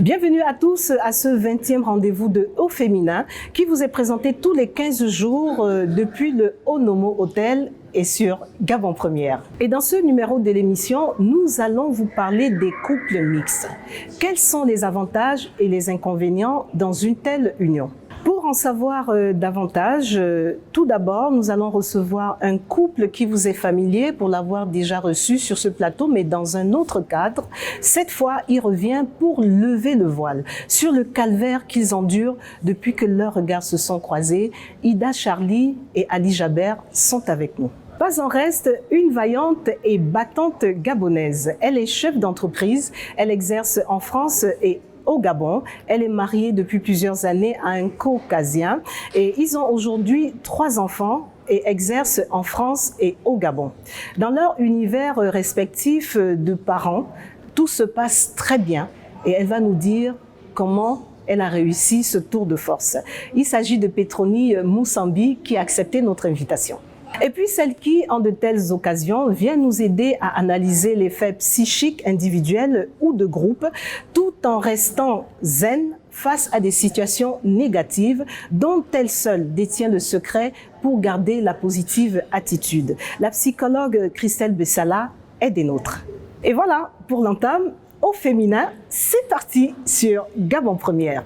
Bienvenue à tous à ce 20e rendez-vous de Au Féminin qui vous est présenté tous les 15 jours depuis le Onomo Hotel et sur Gabon Première. Et dans ce numéro de l'émission, nous allons vous parler des couples mixtes. Quels sont les avantages et les inconvénients dans une telle union ? Pour en savoir davantage, tout d'abord, nous allons recevoir un couple qui vous est familier pour l'avoir déjà reçu sur ce plateau, mais dans un autre cadre. Cette fois, il revient pour lever le voile sur le calvaire qu'ils endurent depuis que leurs regards se sont croisés. Ida Charlie et Ali Jaber sont avec nous. Pas en reste une vaillante et battante gabonaise. Elle est chef d'entreprise, elle exerce en France et au Gabon. Elle est mariée depuis plusieurs années à un Caucasien et ils ont aujourd'hui 3 enfants et exercent en France et au Gabon. Dans leur univers respectif de parents, tout se passe très bien et elle va nous dire comment elle a réussi ce tour de force. Il s'agit de Petroni Moussambi qui a accepté notre invitation. Et puis celle qui, en de telles occasions, vient nous aider à analyser les faits psychiques individuels ou de groupe, tout en restant zen face à des situations négatives dont elle seule détient le secret pour garder la positive attitude. La psychologue Christelle Bessala est des nôtres. Et voilà, pour l'entame, Au Féminin, c'est parti sur Gabon Première.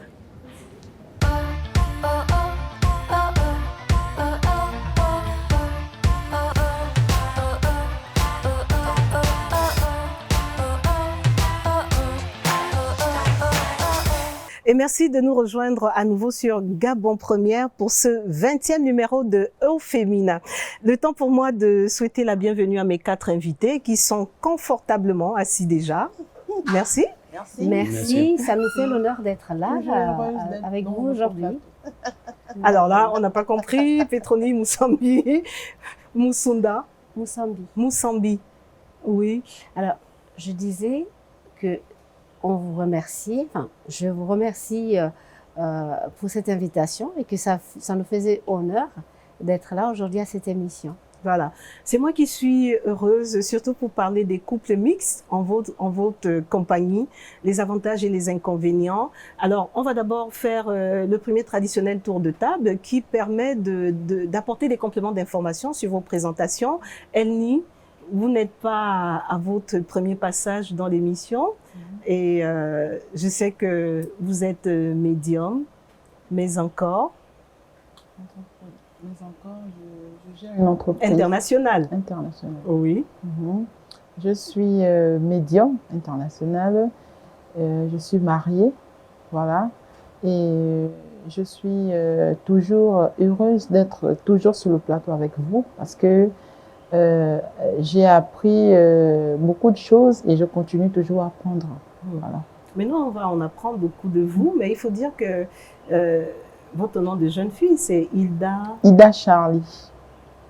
Et merci de nous rejoindre à nouveau sur Gabon Première pour ce 20e numéro de Au Féminin. Le temps pour moi de souhaiter la bienvenue à mes 4 invités qui sont confortablement assis déjà. Merci. Merci. Ça nous fait l'honneur d'être là avec vous aujourd'hui. Alors là, on n'a pas compris. Petroni Moussambi, Moussunda. Moussambi. Oui. Alors, je disais que on vous remercie, je vous remercie pour cette invitation et que ça nous faisait honneur d'être là aujourd'hui à cette émission. Voilà, c'est moi qui suis heureuse, surtout pour parler des couples mixtes en votre compagnie, les avantages et les inconvénients. Alors, on va d'abord faire le premier traditionnel tour de table qui permet d'apporter des compléments d'information sur vos présentations. Elni, vous n'êtes pas à votre premier passage dans l'émission et je sais que vous êtes médium, mais encore je gère une entreprise internationale. Oui. Je suis médium international. Je suis mariée, voilà, et je suis toujours heureuse d'être toujours sur le plateau avec vous parce que j'ai appris beaucoup de choses et je continue toujours à apprendre. Voilà. Mais nous, on va en apprendre beaucoup de vous, mais il faut dire que votre nom de jeune fille, c'est Ida Charlie.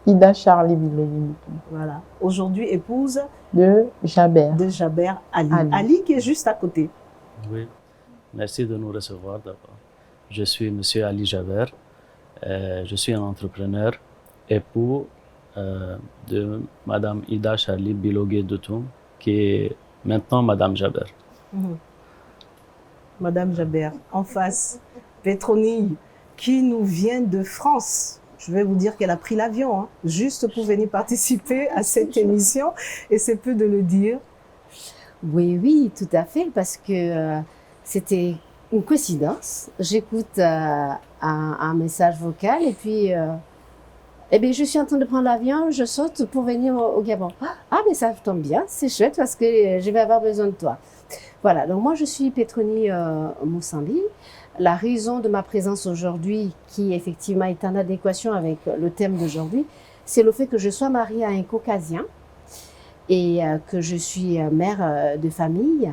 Ida Charlie Biloli. Voilà. Aujourd'hui, épouse de Jaber. Ali. Ali qui est juste à côté. Oui, merci de nous recevoir d'abord. Je suis Monsieur Ali Jaber. Je suis un entrepreneur, époux de Madame Ida Charlie Bilogué Doutoum, qui est maintenant Madame Jaber. Madame Jaber, en face, Petroni, qui nous vient de France. Je vais vous dire qu'elle a pris l'avion, juste pour venir participer à cette émission, et c'est peu de le dire. Oui, tout à fait, parce que c'était une coïncidence. J'écoute un message vocal et puis je suis en train de prendre l'avion, je saute pour venir au Gabon. Ah, mais ça tombe bien, c'est chouette parce que je vais avoir besoin de toi. Voilà, donc moi je suis Petroni Moussambi. La raison de ma présence aujourd'hui, qui effectivement est en adéquation avec le thème d'aujourd'hui, c'est le fait que je sois mariée à un Caucasien et que je suis mère de famille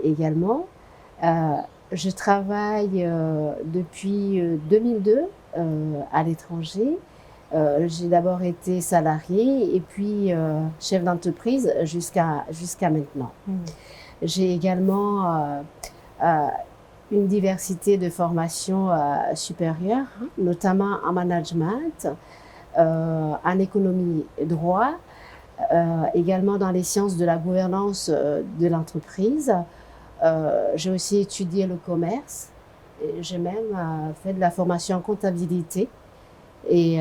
également. Je travaille depuis 2002 à l'étranger. J'ai d'abord été salariée et puis chef d'entreprise jusqu'à maintenant. J'ai également une diversité de formations supérieures, notamment en management, en économie et droit, également dans les sciences de la gouvernance de l'entreprise, J'ai aussi étudié le commerce. J'ai même fait de la formation en comptabilité. Et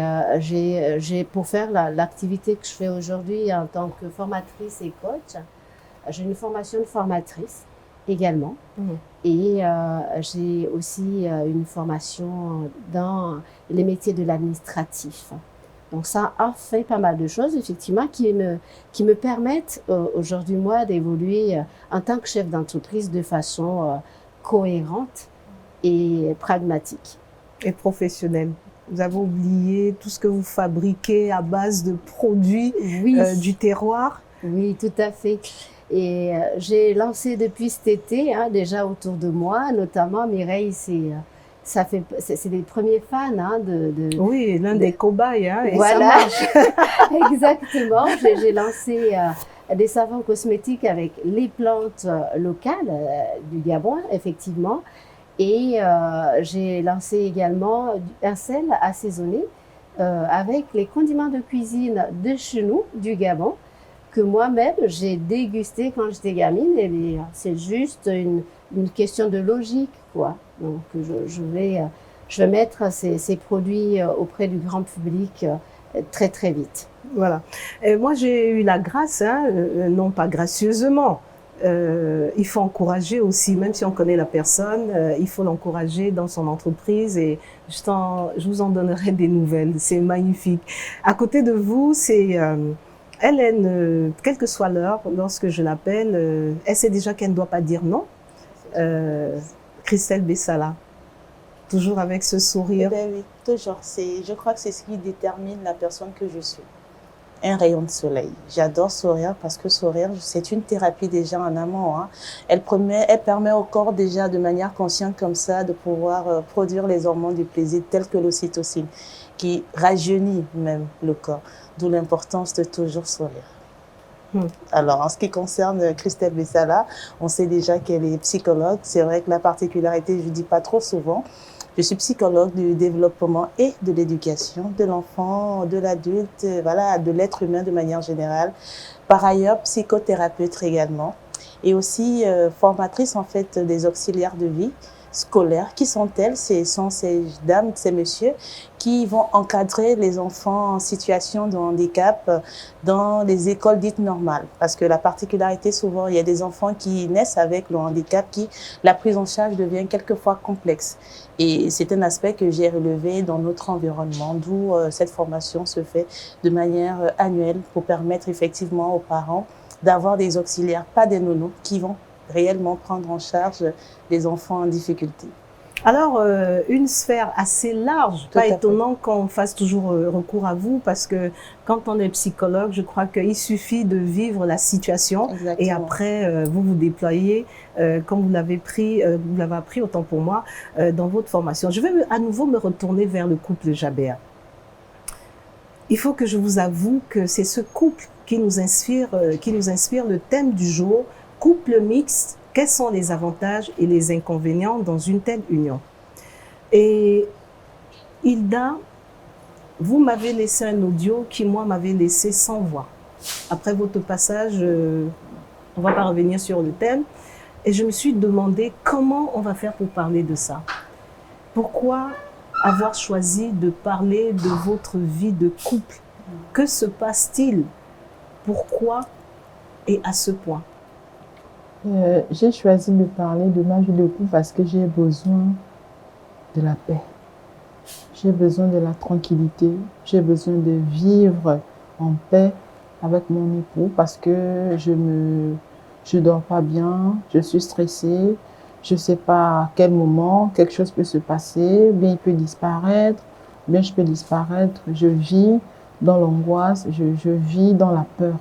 pour faire l'activité que je fais aujourd'hui en tant que formatrice et coach, j'ai une formation de formatrice également. Et j'ai aussi une formation dans les métiers de l'administratif. Donc ça a fait pas mal de choses, effectivement, qui me permettent aujourd'hui, moi, d'évoluer en tant que chef d'entreprise de façon cohérente et pragmatique. Et professionnelle. Vous avez oublié tout ce que vous fabriquez à base de produits du terroir. Oui, tout à fait. Et j'ai lancé depuis cet été, déjà autour de moi, notamment Mireille, c'est les premiers fans Oui, l'un des cobayes, et voilà. ça marche. Exactement. J'ai lancé des savons cosmétiques avec les plantes locales du Gabon, effectivement. Et j'ai lancé également un sel assaisonné avec les condiments de cuisine de chez nous, du Gabon, que moi-même j'ai dégusté quand j'étais gamine. Et c'est juste une question de logique, quoi. Donc je vais mettre ces produits auprès du grand public très très vite. Voilà. Et moi j'ai eu la grâce, non pas gracieusement. Il faut encourager aussi, même si on connaît la personne, il faut l'encourager dans son entreprise et je vous en donnerai des nouvelles. C'est magnifique. À côté de vous, c'est Hélène, quelle que soit l'heure, lorsque je l'appelle, elle sait déjà qu'elle ne doit pas dire non. Christelle Bessala, toujours avec ce sourire. Eh bien, oui, toujours. Je crois que c'est ce qui détermine la personne que je suis. Un rayon de soleil. J'adore sourire parce que sourire, c'est une thérapie déjà en amont. Elle permet au corps déjà de manière consciente comme ça de pouvoir produire les hormones du plaisir telles que l'ocytocine qui rajeunit même le corps. D'où l'importance de toujours sourire. Alors, en ce qui concerne Christelle Bessala, on sait déjà qu'elle est psychologue. C'est vrai que la particularité, je ne dis pas trop souvent, je suis psychologue du développement et de l'éducation de l'enfant, de l'adulte, voilà, de l'être humain de manière générale. Par ailleurs, psychothérapeute également et aussi formatrice en fait des auxiliaires de vie scolaires. Qui sont-elles? Ce sont ces dames, ces messieurs qui vont encadrer les enfants en situation de handicap dans les écoles dites normales. Parce que la particularité, souvent, il y a des enfants qui naissent avec le handicap, la prise en charge devient quelquefois complexe. Et c'est un aspect que j'ai relevé dans notre environnement, d'où cette formation se fait de manière annuelle pour permettre effectivement aux parents d'avoir des auxiliaires, pas des nounous, qui vont réellement prendre en charge les enfants en difficulté. Alors, une sphère assez large, pas étonnant qu'on fasse toujours recours à vous parce que quand on est psychologue, je crois qu'il suffit de vivre la situation. Exactement. Et après, vous vous déployez comme vous l'avez appris, autant pour moi, dans votre formation. Je vais à nouveau me retourner vers le couple Jabert. Il faut que je vous avoue que c'est ce couple qui nous inspire le thème du jour, couple mixte. Quels sont les avantages et les inconvénients dans une telle union? Et Hilda, vous m'avez laissé un audio qui, moi, m'avait laissé sans voix. Après votre passage, on ne va pas revenir sur le thème. Et je me suis demandé comment on va faire pour parler de ça. Pourquoi avoir choisi de parler de votre vie de couple? Que se passe-t-il? Pourquoi et à ce point? J'ai choisi de parler de ma vie de couple parce que j'ai besoin de la paix. J'ai besoin de la tranquillité. J'ai besoin de vivre en paix avec mon époux parce que je dors pas bien, je suis stressée. Je ne sais pas à quel moment quelque chose peut se passer, bien il peut disparaître, bien je peux disparaître. Je vis dans l'angoisse, je vis dans la peur.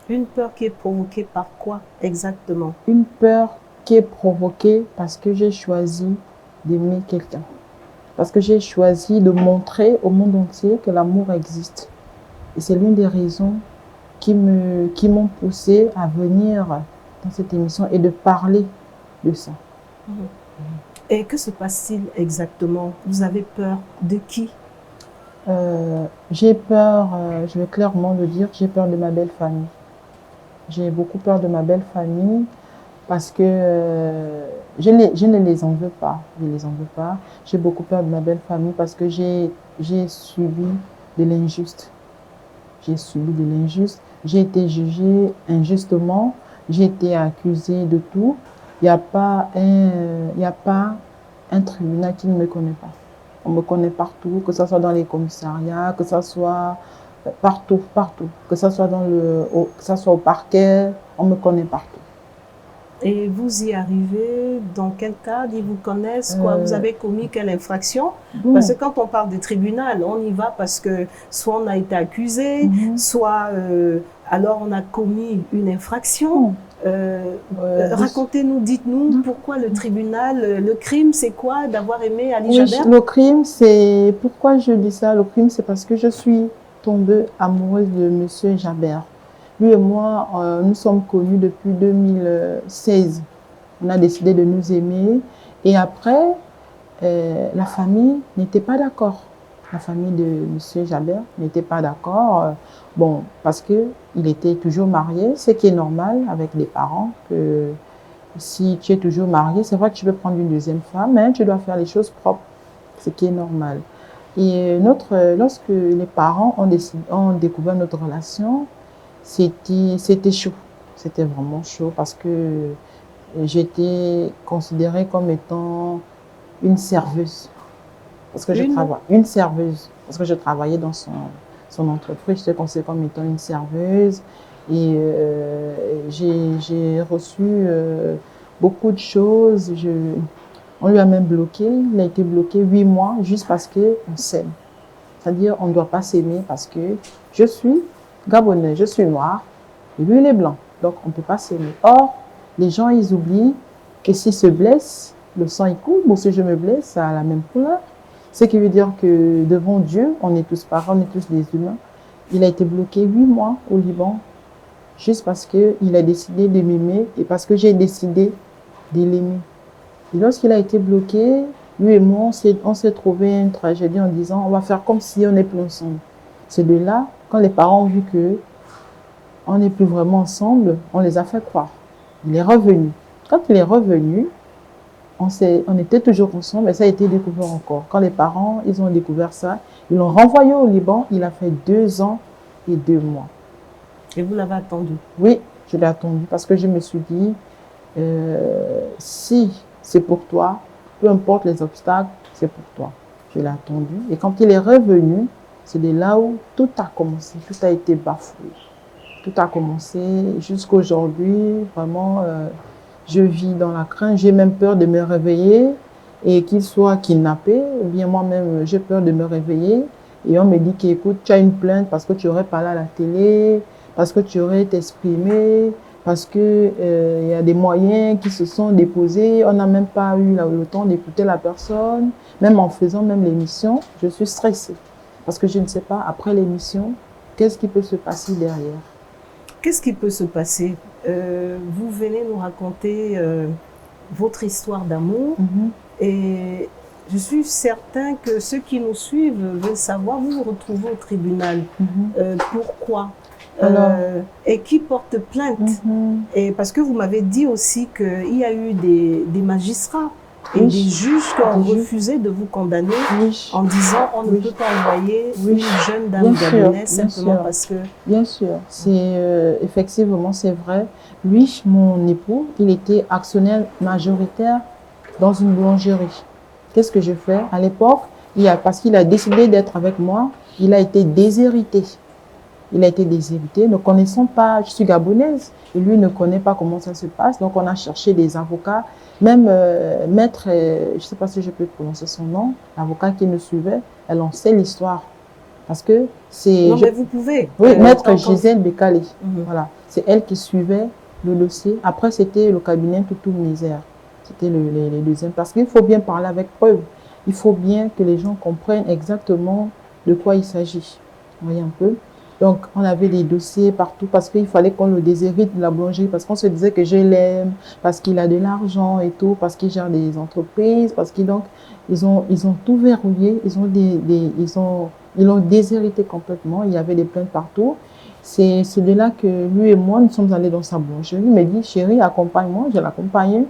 Une peur qui est provoquée par quoi exactement? Une peur qui est provoquée parce que j'ai choisi d'aimer quelqu'un. Parce que j'ai choisi de montrer au monde entier que l'amour existe. Et c'est l'une des raisons qui m'ont poussée à venir dans cette émission et de parler de ça. Et que se passe-t-il exactement? Vous avez peur de qui? J'ai peur, je vais clairement le dire, j'ai peur de ma belle famille. J'ai beaucoup peur de ma belle famille parce que je ne les en veux pas. Je ne les en veux pas. J'ai beaucoup peur de ma belle famille parce que j'ai subi de l'injuste. J'ai subi de l'injuste. J'ai été jugée injustement. J'ai été accusée de tout. Il n'y a pas un tribunal qui ne me connaît pas. On me connaît partout, que ce soit dans les commissariats, que ce soit partout, partout. Que ce soit que ce soit au parquet, on me connaît partout. Et vous y arrivez dans quel cadre? Ils vous connaissent quoi? Vous avez commis quelle infraction? Parce que quand on parle de tribunal, on y va parce que soit on a été accusé, soit alors on a commis une infraction. Racontez-nous, dites-nous pourquoi le tribunal, le crime c'est quoi d'avoir aimé Ali Jabert? Le crime c'est, pourquoi je dis ça, le crime c'est parce que je suis tombée amoureuse de Monsieur Jabert. Lui et moi, nous sommes connus depuis 2016. On a décidé de nous aimer. Et après, la famille n'était pas d'accord. La famille de M. Jabert n'était pas d'accord. Bon, parce qu'il était toujours marié, ce qui est normal avec les parents. Que si tu es toujours marié, c'est vrai que tu peux prendre une deuxième femme, mais tu dois faire les choses propres, ce qui est normal. Et lorsque les parents ont découvert notre relation, c'était chaud, c'était vraiment chaud parce que j'étais considérée comme étant une serveuse. Parce que une serveuse, parce que je travaillais dans son entreprise, j'étais considérée comme étant une serveuse et j'ai reçu beaucoup de choses. On lui a même bloqué, il a été bloqué 8 mois juste parce qu'on s'aime. C'est-à-dire on ne doit pas s'aimer parce que je suis Gabonais, je suis noir, et lui il est blanc, donc on ne peut pas s'aimer. Or, les gens ils oublient que s'ils se blessent, le sang il coule, ou si je me blesse, ça a la même couleur. Ce qui veut dire que devant Dieu, on est tous pareils, on est tous des humains. Il a été bloqué 8 mois au Liban, juste parce qu'il a décidé de m'aimer et parce que j'ai décidé de l'aimer. Et lorsqu'il a été bloqué, lui et moi, on s'est trouvé une tragédie en disant on va faire comme si on n'est plus ensemble. C'est de là, quand les parents ont vu que on n'est plus vraiment ensemble, on les a fait croire. Il est revenu. Quand il est revenu, on était toujours ensemble et ça a été découvert encore. Quand les parents, ils ont découvert ça, ils l'ont renvoyé au Liban. Il a fait 2 ans et 2 mois. Et vous l'avez attendu? Oui, je l'ai attendu parce que je me suis dit, si c'est pour toi, peu importe les obstacles, c'est pour toi. Je l'ai attendu. Et quand il est revenu, c'est de là où tout a commencé, tout a été bafoué. Tout a commencé jusqu'à aujourd'hui. Vraiment, je vis dans la crainte. J'ai même peur de me réveiller et qu'il soit kidnappé. Ou bien moi-même, j'ai peur de me réveiller. Et on me dit qu'écoute, tu as une plainte parce que tu aurais parlé à la télé, parce que tu aurais t'exprimé, parce que y a des moyens qui se sont déposés. On n'a même pas eu le temps d'écouter la personne. Même en faisant même l'émission, je suis stressée. Parce que je ne sais pas, après l'émission, qu'est-ce qui peut se passer derrière? Qu'est-ce qui peut se passer? Vous venez nous raconter votre histoire d'amour et je suis certain que ceux qui nous suivent veulent savoir, vous vous retrouvez au tribunal. Pourquoi? Et qui porte plainte? Et parce que vous m'avez dit aussi qu'il y a eu des magistrats et des juges qui ont refusé de vous condamner en disant on ne peut pas envoyer une jeune dame gabonaise simplement parce que... Bien sûr, c'est effectivement c'est vrai. Lui, mon époux, il était actionnaire majoritaire dans une boulangerie. Qu'est-ce que je fais? À l'époque, parce qu'il a décidé d'être avec moi, il a été déshérité. Il a été déshérité, ne connaissant pas, je suis gabonaise, et lui ne connaît pas comment ça se passe. Donc on a cherché des avocats, même maître, je ne sais pas si je peux prononcer son nom, l'avocat qui nous suivait, elle en sait l'histoire. Parce que c'est... Non, mais vous pouvez. Oui, maître Gisèle Bekale. Voilà, c'est elle qui suivait le dossier. Après, c'était le cabinet Toutou Misère. C'était les deuxièmes. Parce qu'il faut bien parler avec preuve. Il faut bien que les gens comprennent exactement de quoi il s'agit. Vous voyez un peu? Donc, on avait des dossiers partout parce qu'il fallait qu'on le déshérite de la boulangerie, parce qu'on se disait que je l'aime, parce qu'il a de l'argent et tout, parce qu'il gère des entreprises, parce qu'ils ils ont tout verrouillé, ils l'ont déshérité complètement. Il y avait des plaintes partout. C'est de là que lui et moi, nous sommes allés dans sa boulangerie. Il m'a dit, chérie, accompagne-moi. Je l'ai accompagné.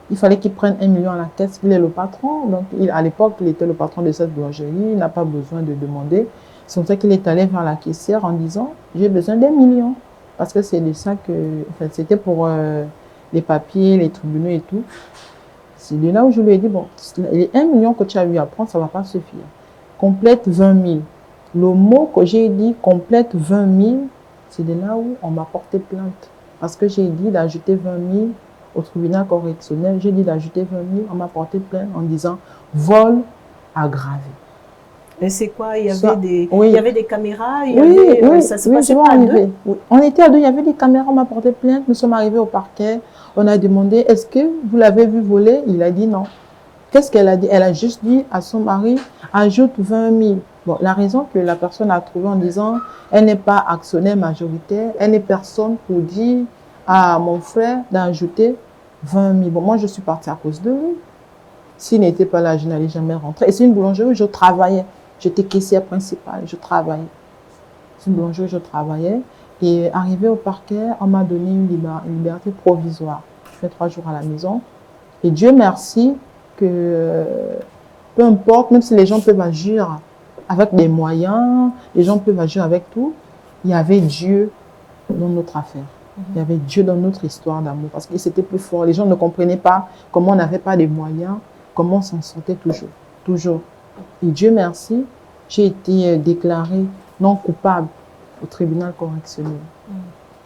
Il fallait qu'il prenne 1 million à la caisse. Il est le patron. Donc, à l'époque, il était le patron de cette boulangerie. Il n'a pas besoin de demander. C'est pour ça qu'il est allé vers la caissière en disant, j'ai besoin d'1 million. Parce que c'est de ça que, enfin, c'était pour les papiers, les tribunaux et tout. C'est de là où je lui ai dit, bon, les 1 million que tu as eu à prendre, ça ne va pas suffire. Complète 20 000. Le mot que j'ai dit, complète 20 000, c'est de là où on m'a porté plainte. Parce que j'ai dit d'ajouter 20 000 au tribunal correctionnel. J'ai dit d'ajouter 20 000, on m'a porté plainte en disant vol aggravé. Et c'est quoi? Il y avait Ça, des, oui. il y avait des caméras, il y Oui, avait, oui, ça se oui, passait je pas vais à deux? arriver. Oui. On était à deux, il y avait des caméras, on m'a porté plainte. Nous sommes arrivés au parquet. On a demandé, est-ce que vous l'avez vu voler? Il a dit non. Qu'est-ce qu'elle a dit? Elle a juste dit à son mari, ajoute 20 000. Bon, la raison que la personne a trouvée en disant, elle n'est pas actionnaire majoritaire, elle n'est personne pour dire à mon frère d'ajouter 20 000. Bon, moi, je suis partie à cause de lui. S'il n'était pas là, je n'allais jamais rentrer. Et c'est une boulangerie où je travaillais. J'étais caissière principale, je travaillais. C'est une boulangerie où je travaillais. Et arrivé au parquet, on m'a donné une liberté provisoire. Je fais 3 jours à la maison. Et Dieu merci que, peu importe, même si les gens peuvent agir avec des moyens, les gens peuvent agir avec tout, il y avait Dieu dans notre affaire. Il y avait Dieu dans notre histoire d'amour. Parce que c'était plus fort. Les gens ne comprenaient pas comment on n'avait pas de moyens, comment on s'en sortait toujours. Toujours. Et Dieu merci, j'ai été déclarée non coupable au tribunal correctionnel.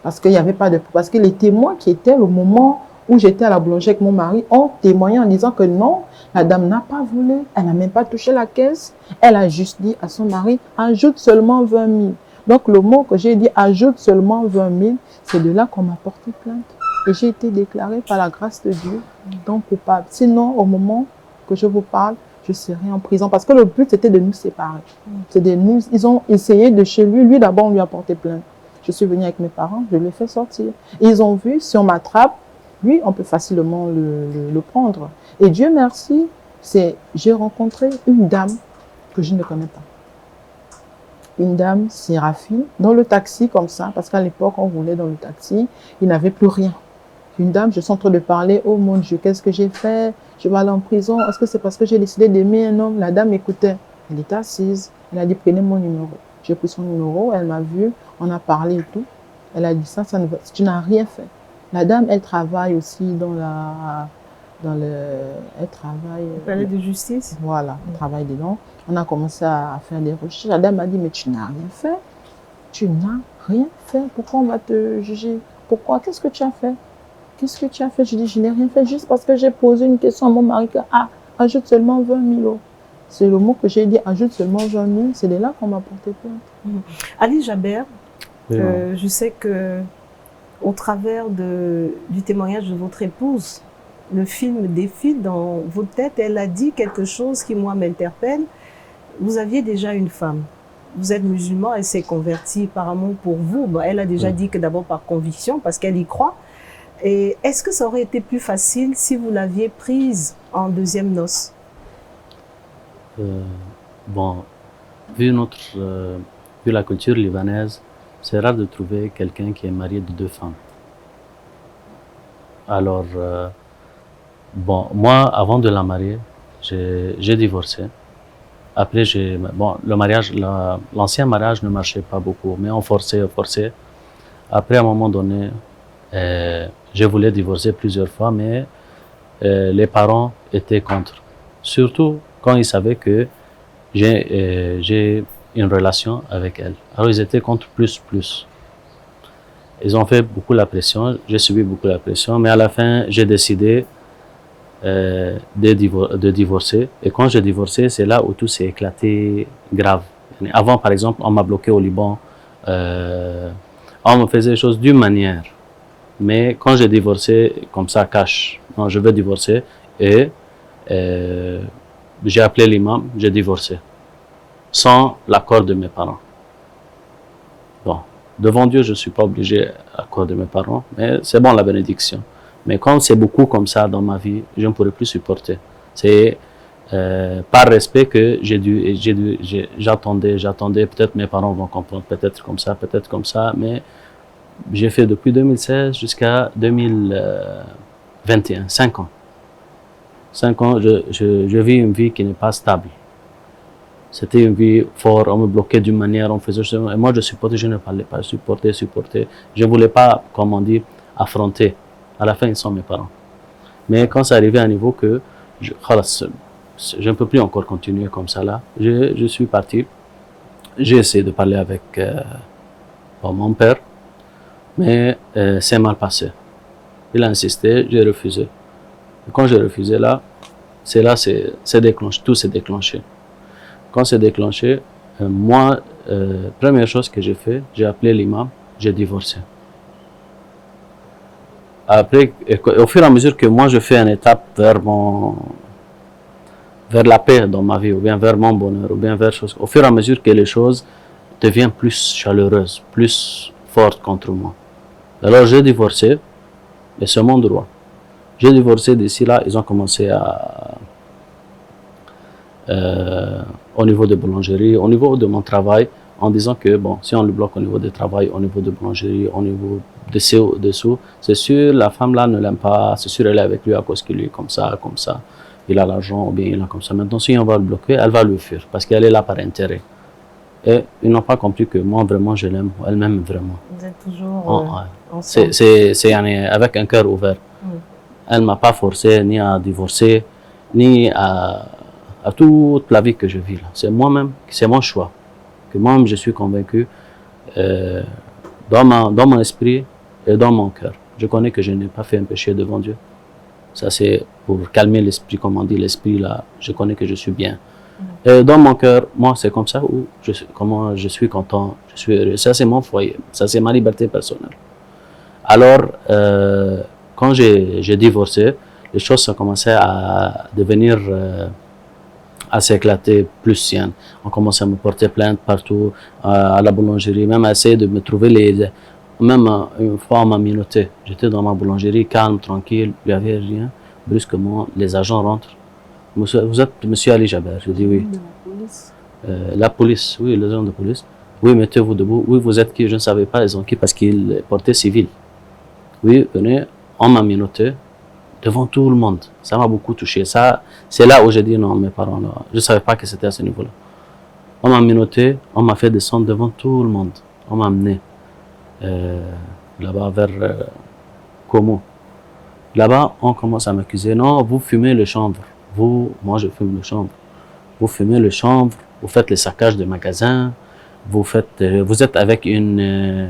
Parce qu'il n'y avait pas de... Parce que les témoins qui étaient au moment où j'étais à la boulangerie avec mon mari ont témoigné en disant que non, la dame n'a pas volé, elle n'a même pas touché la caisse. Elle a juste dit à son mari, ajoute seulement 20 000. Donc le mot que j'ai dit, ajoute seulement 20 000, c'est de là qu'on m'a porté plainte. Et j'ai été déclarée par la grâce de Dieu non coupable. Sinon, au moment que je vous parle, je serais en prison. Parce que le but, c'était de nous séparer. Ils ont essayé de chez lui. Lui, d'abord, on lui a porté plainte. Je suis venue avec mes parents, je l'ai fait sortir. Et ils ont vu, si on m'attrape, lui, on peut facilement le prendre. Et Dieu merci, j'ai rencontré une dame que je ne connais pas. Une dame, Séraphine, dans le taxi comme ça, parce qu'à l'époque, on roulait dans le taxi, il n'avait plus rien. Une dame, je suis en train de parler, oh mon Dieu, qu'est-ce que j'ai fait? Je vais aller en prison. Est-ce que c'est parce que j'ai décidé d'aimer un homme? La dame écoutait. Elle était assise. Elle a dit, prenez mon numéro. J'ai pris son numéro, elle m'a vu, on a parlé et tout. Elle a dit, tu n'as rien fait. La dame, elle travaille aussi elle travaille... Le palais de justice? Voilà, elle travaille dedans. On a commencé à faire des recherches. La dame m'a dit, mais tu n'as rien fait. Tu n'as rien fait. Pourquoi on va te juger? Pourquoi? Qu'est-ce que tu as fait? Qu'est-ce que tu as fait? Je dis, je n'ai rien fait juste parce que j'ai posé une question à mon mari que, ajoute seulement 20 000 euros. C'est le mot que j'ai dit, ajoute seulement 20 000. C'est de là qu'on m'a porté plainte. Ali Jaber, Oui, je sais que au travers du témoignage de votre épouse, le film défile dans votre tête. Elle a dit quelque chose qui, moi, m'interpelle. Vous aviez déjà une femme. Vous êtes musulman, elle s'est convertie par amour pour vous. Bon, elle a déjà dit que d'abord par conviction, parce qu'elle y croit. Et est-ce que ça aurait été plus facile si vous l'aviez prise en deuxième noce? Bon, vu la culture libanaise, c'est rare de trouver quelqu'un qui est marié de 2 femmes. Alors, bon, moi, avant de la marier, j'ai divorcé. Après, le mariage, l'ancien mariage ne marchait pas beaucoup, mais on forçait. Après, à un moment donné, je voulais divorcer plusieurs fois, mais les parents étaient contre. Surtout quand ils savaient que j'ai une relation avec elle. Alors, ils étaient contre plus. Ils ont fait beaucoup la pression, j'ai subi beaucoup la pression, mais à la fin, j'ai décidé de divorcer. Et quand j'ai divorcé, c'est là où tout s'est éclaté grave. Avant, par exemple, on m'a bloqué au Liban. On me faisait les choses d'une manière. Mais quand j'ai divorcé, comme ça, cash, non, je veux divorcer, et j'ai appelé l'imam, j'ai divorcé, sans l'accord de mes parents. Bon, devant Dieu, je ne suis pas obligé à l'accord de mes parents, mais c'est bon la bénédiction. Mais quand c'est beaucoup comme ça dans ma vie, je ne pourrais plus supporter. par respect que j'attendais, peut-être mes parents vont comprendre, peut-être comme ça, mais j'ai fait depuis 2016 jusqu'à 2021, 5 ans. 5 ans, je vis une vie qui n'est pas stable. C'était une vie forte, on me bloquait d'une manière, on faisait... Et moi, je supportais, je ne parlais pas, supporter. Je ne voulais pas, comme on dit, affronter. À la fin, ils sont mes parents. Mais quand c'est arrivé à un niveau que je ne peux plus encore continuer comme ça là, je suis parti. J'ai essayé de parler avec mon père, mais c'est mal passé. Il a insisté, j'ai refusé. Et quand j'ai refusé là, tout s'est déclenché. Quand c'est déclenché, moi, première chose que j'ai fait, j'ai appelé l'imam, j'ai divorcé. Après, au fur et à mesure que moi je fais une étape vers la paix dans ma vie, ou bien vers mon bonheur, ou bien vers choses, au fur et à mesure que les choses deviennent plus chaleureuses, plus fortes contre moi. Alors j'ai divorcé, et c'est mon droit. J'ai divorcé d'ici là, ils ont commencé au niveau de boulangerie, au niveau de mon travail, en disant que bon, si on le bloque au niveau du travail, au niveau de boulangerie, au niveau dessous, c'est sûr, la femme là ne l'aime pas, c'est sûr, elle est avec lui à cause qu'il est comme ça, il a l'argent, ou bien il a comme ça. Maintenant, si on va le bloquer, elle va le fuir, parce qu'elle est là par intérêt. Et ils n'ont pas compris que moi, vraiment, je l'aime, elle m'aime vraiment. Vous êtes toujours ensemble. C'est avec un cœur ouvert. Elle ne m'a pas forcé ni à divorcer, ni à toute la vie que je vis là. C'est moi-même, c'est mon choix. Que moi-même, je suis convaincu dans mon esprit et dans mon cœur. Je connais que je n'ai pas fait un péché devant Dieu. Ça, c'est pour calmer l'esprit, comme on dit, l'esprit là. Je connais que je suis bien. Et dans mon cœur, moi, c'est comme ça où comment je suis content, je suis heureux. Ça, c'est mon foyer. Ça, c'est ma liberté personnelle. Alors, quand j'ai divorcé, les choses ont commencé à devenir, à s'éclater plus siennes. On commençait à me porter plainte partout, à la boulangerie, même à essayer de me trouver Même une fois, on m'a menotté. J'étais dans ma boulangerie, calme, tranquille, il n'y avait rien. Brusquement, les agents rentrent. Vous êtes monsieur Ali Jaber? Je dis oui. La police, oui, les agents de police. Oui, mettez-vous debout. Oui, vous êtes qui? Je ne savais pas, ils ont qui? Parce qu'ils portaient civil. Oui, venez, on m'a menotté devant tout le monde. Ça m'a beaucoup touché. Ça, c'est là où j'ai dit non, mes parents, là, je ne savais pas que c'était à ce niveau-là. On m'a menotté, on m'a fait descendre devant tout le monde. On m'a amené là-bas vers Como. Là-bas, on commence à m'accuser. Non, vous fumez le chanvre. Moi je fume le chanvre. Vous fumez le chanvre, vous faites les saccages de magasins, vous êtes avec une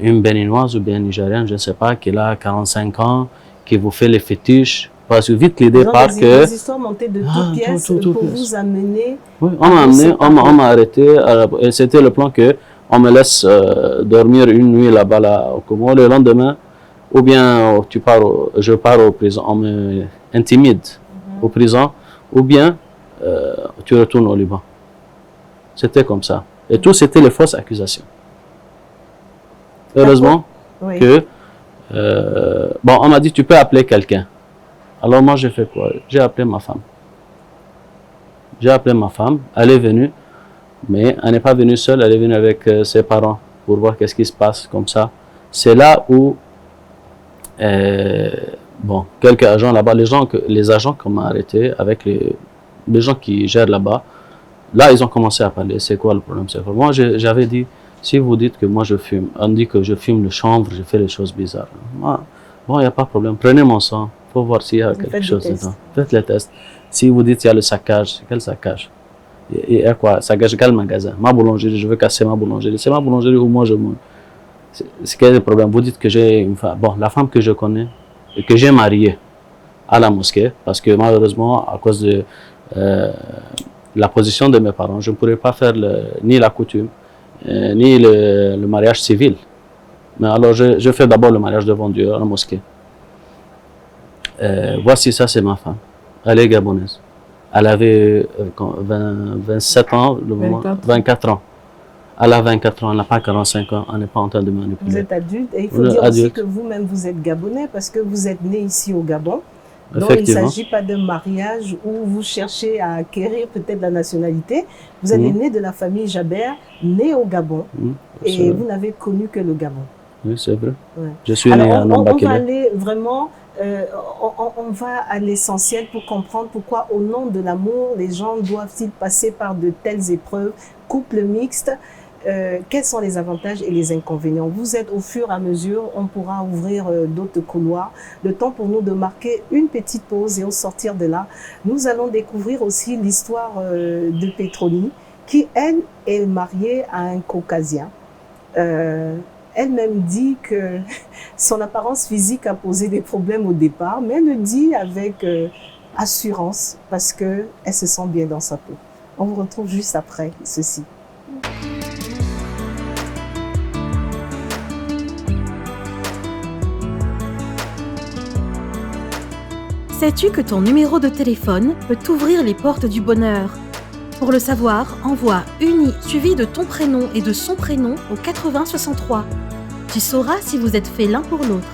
béninoise ou bien nigérienne, je ne sais pas, qui a 45 ans, qui vous fait les fétiches. Parce que vite l'idée part que... Des histoires montées de toutes pièces pour vous amener... Oui, on m'a amené, on m'a arrêté. Et c'était le plan que on me laisse dormir une nuit là-bas, là, au Como. Le lendemain, ou bien je pars au prison, on me intimide au prison, ou bien tu retournes au Liban. C'était comme ça. Et tout, c'était les fausses accusations. Heureusement que... bon, on m'a dit, tu peux appeler quelqu'un. Alors moi, j'ai fait quoi? J'ai appelé ma femme. Elle est venue, mais elle n'est pas venue seule, elle est venue avec ses parents pour voir qu'est-ce qui se passe comme ça. C'est là où, bon, quelques agents là-bas, les agents qu'on m'a arrêté avec les gens qui gèrent là-bas, là, ils ont commencé à parler. C'est quoi le problème? Moi, j'avais dit, si vous dites que moi je fume, on dit que je fume le chanvre, je fais les choses bizarres. Moi, bon, il n'y a pas de problème. Prenez mon sang, il faut voir s'il y a quelque chose dedans. Faites les tests. Si vous dites qu'il y a le saccage, quel saccage? Il y a quoi? Saccage, quel magasin? Ma boulangerie, je veux casser ma boulangerie. C'est ma boulangerie où moi je mange. C'est quel est le problème? Vous dites que j'ai une femme. Bon, la femme que je connais, et que j'ai mariée à la mosquée, parce que malheureusement, à cause de la position de mes parents, je ne pourrais pas faire ni la coutume, ni le mariage civil. Mais alors, je fais d'abord le mariage devant Dieu à la mosquée. Voici, ça, c'est ma femme. Elle est gabonaise. Elle avait 27 ans, 24 ans. Elle a 24 ans, elle n'a pas 45 ans, elle n'est pas en train de manipuler. Vous êtes adulte et il faut dire aussi que vous-même, vous êtes gabonais parce que vous êtes né ici au Gabon. Donc, il ne Effectivement. s'agit pas d'un mariage où vous cherchez à acquérir peut-être la nationalité. Vous êtes né de la famille Jabert, né au Gabon, C'est et vrai. vous n'avez connu que le Gabon. Oui, c'est vrai. Ouais. Je suis né Alors, à on va Nambakele. aller vraiment, on va à l'essentiel pour comprendre pourquoi, au nom de l'amour, les gens doivent-ils passer par de telles épreuves. Couple mixte, quels sont les avantages et les inconvénients? Vous êtes au fur et à mesure, on pourra ouvrir d'autres couloirs. Le temps pour nous de marquer une petite pause et au sortir de là, nous allons découvrir aussi l'histoire de Petroni, qui, elle, est mariée à un Caucasien. Elle-même dit que son apparence physique a posé des problèmes au départ, mais elle le dit avec assurance parce qu'elle se sent bien dans sa peau. On vous retrouve juste après ceci. Sais-tu que ton numéro de téléphone peut t'ouvrir les portes du bonheur? Pour le savoir, envoie UNI suivi de ton prénom et de son prénom au 80 63. Tu sauras si vous êtes faits l'un pour l'autre.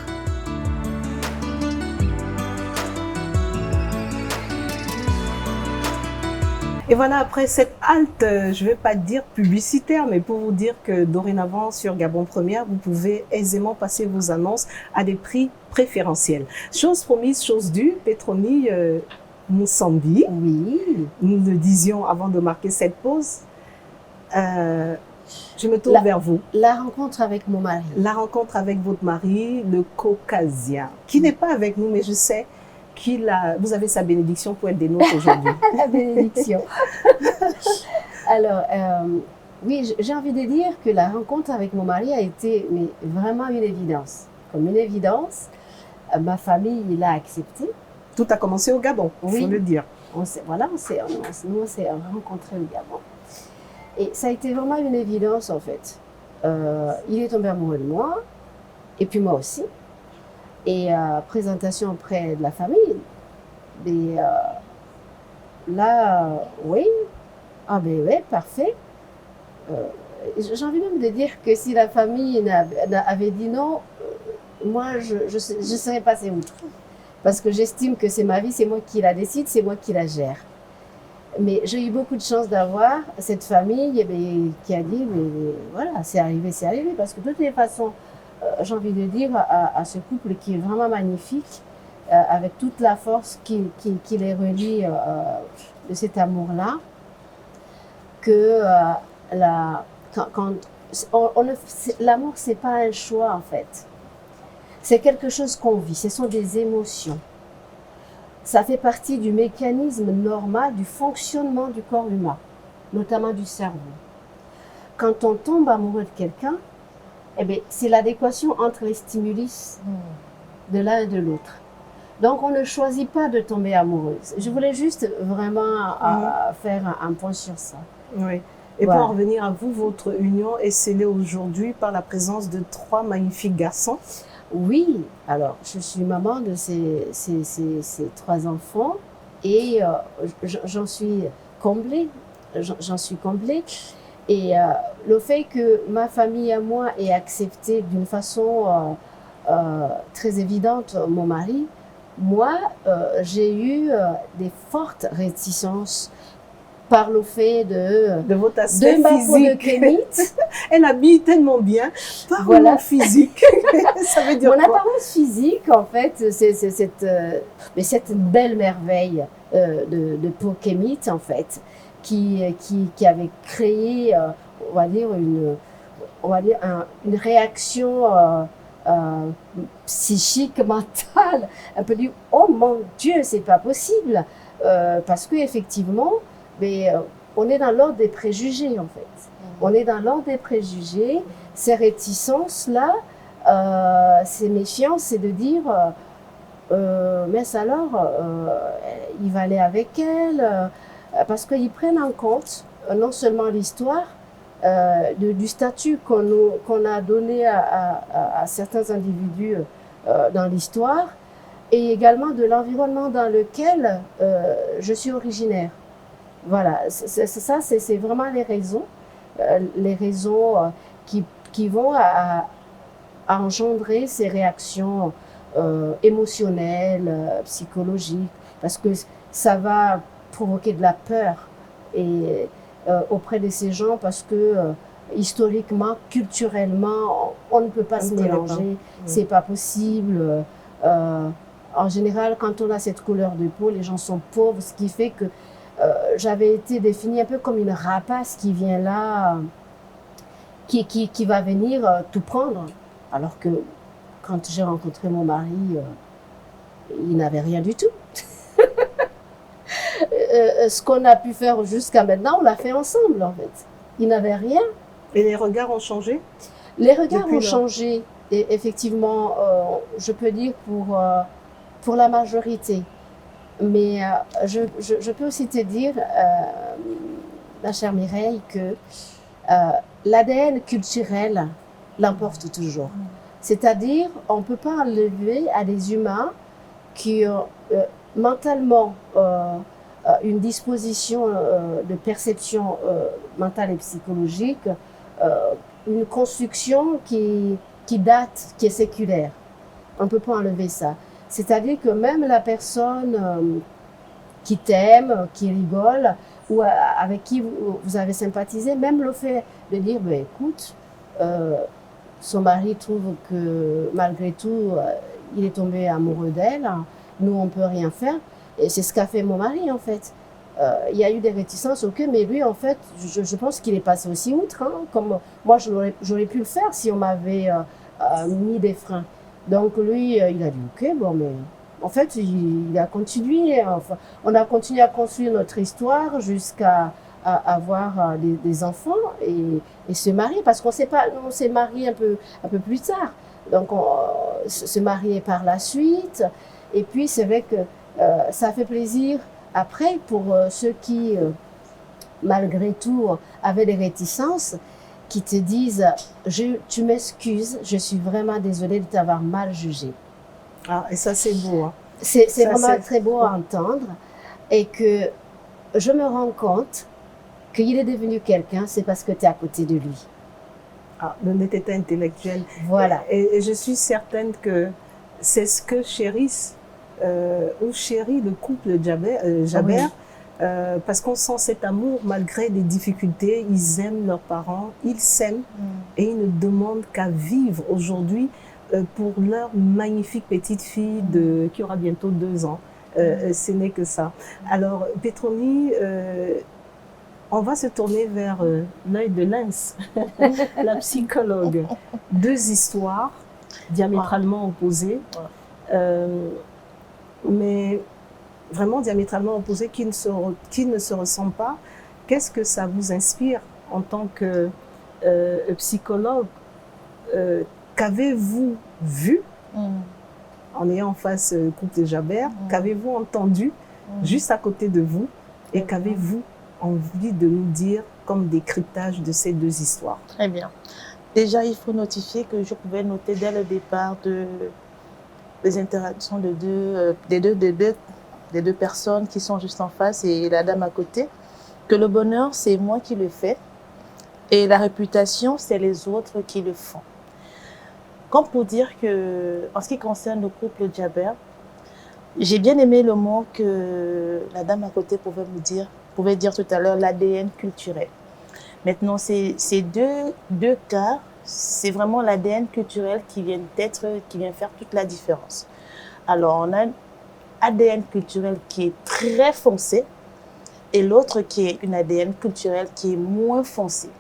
Et voilà, après cette halte, je ne vais pas dire publicitaire, mais pour vous dire que dorénavant, sur Gabon Première, vous pouvez aisément passer vos annonces à des prix préférentiels. Chose promise, chose due, Petroni Moussambi, Oui. nous le disions avant de marquer cette pause. Je me tourne vers vous. La rencontre avec mon mari. La rencontre avec votre mari, le Caucasien, qui n'est pas avec nous, mais je sais vous avez sa bénédiction pour être des nôtres aujourd'hui. La bénédiction. Alors, oui, j'ai envie de dire que la rencontre avec mon mari a été vraiment une évidence. Comme une évidence, ma famille l'a accepté. Tout a commencé au Gabon, il faut le dire. Nous, on s'est rencontrés au Gabon. Et ça a été vraiment une évidence, en fait. Il est tombé amoureux de moi, et puis moi aussi. Et présentation auprès de la famille. Mais là, oui. Ah ben oui, parfait. J'ai envie même de dire que si la famille avait dit non, moi, je serais passée outre. Parce que j'estime que c'est ma vie, c'est moi qui la décide, c'est moi qui la gère. Mais j'ai eu beaucoup de chance d'avoir cette famille qui a dit, mais voilà, c'est arrivé. Parce que de toutes les façons, j'ai envie de dire à ce couple qui est vraiment magnifique, avec toute la force qui les relie de cet amour-là, que l'amour, c'est pas un choix en fait. C'est quelque chose qu'on vit, ce sont des émotions. Ça fait partie du mécanisme normal du fonctionnement du corps humain, notamment du cerveau. Quand on tombe amoureux de quelqu'un, eh bien, c'est l'adéquation entre les stimulus de l'un et de l'autre. Donc, on ne choisit pas de tomber amoureuse. Je voulais juste vraiment faire un point sur ça. Oui. Et voilà. Pour en revenir à vous, votre union est scellée aujourd'hui par la présence de 3 magnifiques garçons. Oui, alors je suis maman de ces 3 enfants et j'en suis comblée. Et le fait que ma famille à moi ait accepté d'une façon très évidente mon mari, moi j'ai eu des fortes réticences par le fait de votre aspect physique. Elle habille tellement bien, par mon physique. Ça veut dire mon quoi? apparence physique, en fait, c'est cette belle merveille de peau kémite, en fait, qui avait créé, on va dire une réaction psychique, mentale, un peu du « oh mon Dieu, c'est pas possible !» parce qu'effectivement, on est dans l'ordre des préjugés, en fait. On est dans l'ordre des préjugés. Ces réticences-là, ces méfiances, c'est de dire mais alors, il va aller avec elle, parce qu'ils prennent en compte non seulement l'histoire du statut qu'on a donné à certains individus dans l'histoire, et également de l'environnement dans lequel je suis originaire. Voilà, c'est vraiment les raisons qui vont à engendrer ces réactions émotionnelle, psychologique, parce que ça va provoquer de la peur et, auprès de ces gens, parce que historiquement, culturellement, on ne peut pas se mélanger, c'est pas possible. En général, quand on a cette couleur de peau, les gens sont pauvres, ce qui fait que j'avais été définie un peu comme une rapace qui vient là, qui va venir tout prendre. Alors que quand j'ai rencontré mon mari, il n'avait rien du tout. Ce qu'on a pu faire jusqu'à maintenant, on l'a fait ensemble en fait. Il n'avait rien. Et les regards ont changé? Les regards ont changé, et effectivement, je peux dire pour la majorité. Mais je peux aussi te dire, ma chère Mireille, que l'ADN culturel l'emporte toujours. C'est-à-dire, on ne peut pas enlever à des humains qui ont mentalement une disposition de perception mentale et psychologique, une construction qui date, qui est séculaire. On ne peut pas enlever ça. C'est-à-dire que même la personne qui t'aime, qui rigole, ou avec qui vous avez sympathisé, même le fait de dire, ben, écoute, son mari trouve que malgré tout, il est tombé amoureux d'elle, nous on ne peut rien faire. Et c'est ce qu'a fait mon mari en fait. Il y a eu des réticences, ok, mais lui en fait, je pense qu'il est passé aussi outre. Hein, comme moi, j'aurais pu le faire si on m'avait mis des freins. Donc lui, il a dit ok, bon, mais en fait, il a continué. Enfin, on a continué à construire notre histoire jusqu'à avoir des enfants et se marier, parce qu'on s'est marié un peu plus tard. Donc se marier par la suite. Et puis c'est vrai que ça fait plaisir après pour ceux qui, malgré tout, avaient des réticences, qui te disent tu m'excuses, je suis vraiment désolée de t'avoir mal jugé. Ah, et ça c'est beau. Hein. C'est vraiment très beau à entendre, et que je me rends compte qu'il est devenu quelqu'un, c'est parce que tu es à côté de lui. Ah, l'honnêteté intellectuelle. Voilà. Et je suis certaine que c'est ce que chérissent ou chérit le couple Jabert, parce qu'on sent cet amour malgré les difficultés. Ils aiment leurs parents, ils s'aiment et ils ne demandent qu'à vivre aujourd'hui pour leur magnifique petite fille qui aura bientôt 2 ans. Ce n'est que ça. Alors, Petroni, on va se tourner vers l'œil de lynx, la psychologue. 2 histoires diamétralement opposées, mais vraiment diamétralement opposées, qui ne se ressemblent pas. Qu'est-ce que ça vous inspire en tant que psychologue? Qu'avez-vous vu en ayant en face le couple de Jabert? Qu'avez-vous entendu juste à côté de vous? Et qu'avez-vous envie de nous dire comme décryptage de ces 2 histoires? Très bien. Déjà, il faut notifier que je pouvais noter dès le départ des interactions des deux personnes qui sont juste en face et la dame à côté, que le bonheur, c'est moi qui le fais et la réputation, c'est les autres qui le font. Comme pour dire que, en ce qui concerne le couple Jabert, j'ai bien aimé le mot que la dame à côté pouvait dire tout à l'heure, l'ADN culturel. Maintenant, ces deux cas, c'est vraiment l'ADN culturel qui vient faire toute la différence. Alors, on a un ADN culturel qui est très foncé et l'autre qui est une ADN culturelle qui est moins foncée.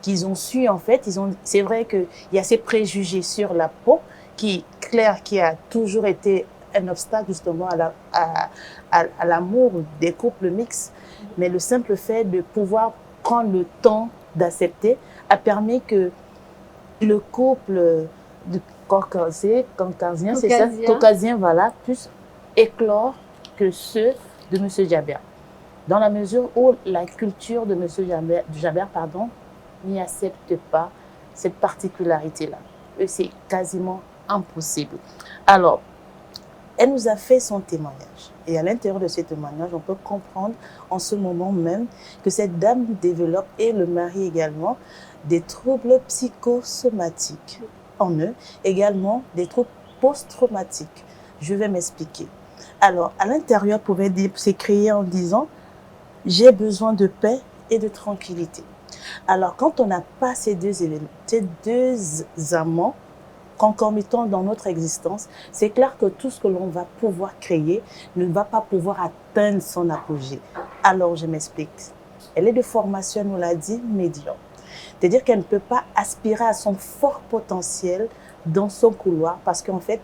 Qu'ils ont su, en fait, c'est vrai qu'il y a ces préjugés sur la peau qui a toujours été un obstacle justement à l'amour des couples mixtes. Mais le simple fait de pouvoir prendre le temps d'accepter a permis que le couple de caucasien, voilà, puisse éclore que ceux de M. Jabert. Dans la mesure où la culture de M. Jabert, n'y accepte pas cette particularité-là. C'est quasiment impossible. Alors, elle nous a fait son témoignage. Et à l'intérieur de ce témoignage, on peut comprendre en ce moment même que cette dame développe, et le mari également, des troubles psychosomatiques en eux, également des troubles post-traumatique. Je vais m'expliquer. Alors, à l'intérieur, pouvait s'écrire en disant « J'ai besoin de paix et de tranquillité ». Alors, quand on n'a pas ces deux éléments, ces deux amants concomitants dans notre existence, c'est clair que tout ce que l'on va pouvoir créer ne va pas pouvoir atteindre son apogée. Alors, je m'explique. Elle est de formation, on l'a dit, médium. C'est-à-dire qu'elle ne peut pas aspirer à son fort potentiel dans son couloir parce qu'en fait,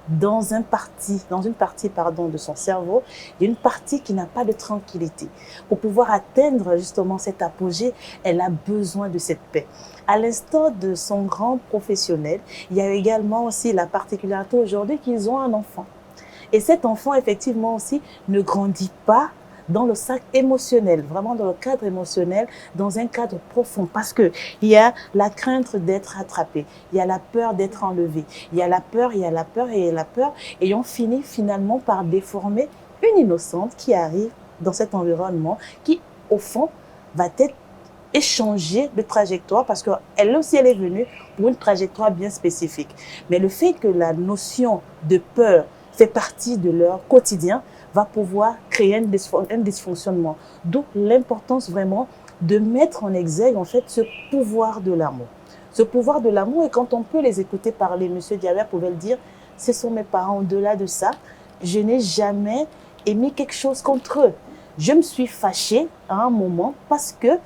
dans une partie de son cerveau, il y a une partie qui n'a pas de tranquillité. Pour pouvoir atteindre justement cet apogée, elle a besoin de cette paix. À l'instar de son grand professionnel, il y a également aussi la particularité aujourd'hui qu'ils ont un enfant. Et cet enfant, effectivement aussi, ne grandit pas dans le sac émotionnel, vraiment dans le cadre émotionnel, dans un cadre profond. Parce qu'il y a la crainte d'être attrapé, il y a la peur d'être enlevé, il y a la peur, il y a la peur et la peur. Et on finit finalement par déformer une innocente qui arrive dans cet environnement, qui au fond va être échangée de trajectoire parce qu'elle aussi, elle est venue pour une trajectoire bien spécifique. Mais le fait que la notion de peur fait partie de leur quotidien, va pouvoir créer un dysfonctionnement. D'où l'importance vraiment de mettre en exergue en fait ce pouvoir de l'amour. Ce pouvoir de l'amour, et quand on peut les écouter parler, M. Diawé pouvait le dire, ce sont mes parents. Au-delà de ça, je n'ai jamais émis quelque chose contre eux. Je me suis fâchée à un moment parce que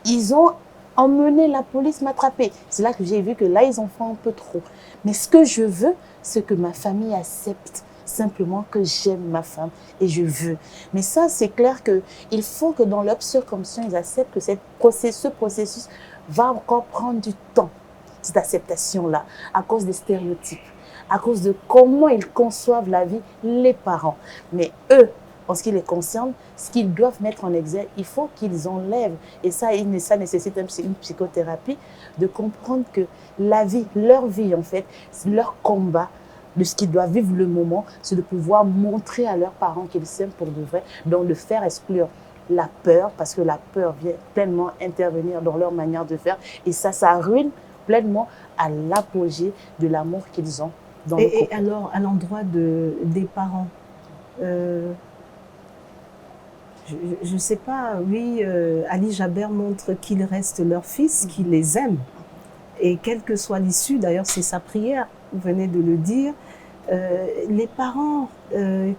ils ont emmené la police m'attraper. C'est là que j'ai vu que là, ils en font un peu trop. Mais ce que je veux, c'est que ma famille accepte simplement que j'aime ma femme et je veux. Mais ça, c'est clair qu'il faut que dans leur circonstance, ils acceptent que ce processus va encore prendre du temps, cette acceptation-là, à cause des stéréotypes, à cause de comment ils conçoivent la vie, les parents. Mais eux, en ce qui les concerne, ce qu'ils doivent mettre en exergue, il faut qu'ils enlèvent. Et ça nécessite une psychothérapie, de comprendre que la vie, leur vie en fait, leur combat, de ce qu'ils doivent vivre le moment, c'est de pouvoir montrer à leurs parents qu'ils s'aiment pour de vrai, donc de faire exclure la peur, parce que la peur vient pleinement intervenir dans leur manière de faire, et ça ruine pleinement à l'apogée de l'amour qu'ils ont dans le couple. Et alors, à l'endroit des parents, je ne sais pas, oui, Ali Jaber montre qu'il reste leur fils, qu'il les aime, et quelle que soit l'issue, d'ailleurs c'est sa prière, vous venez de le dire, les parents,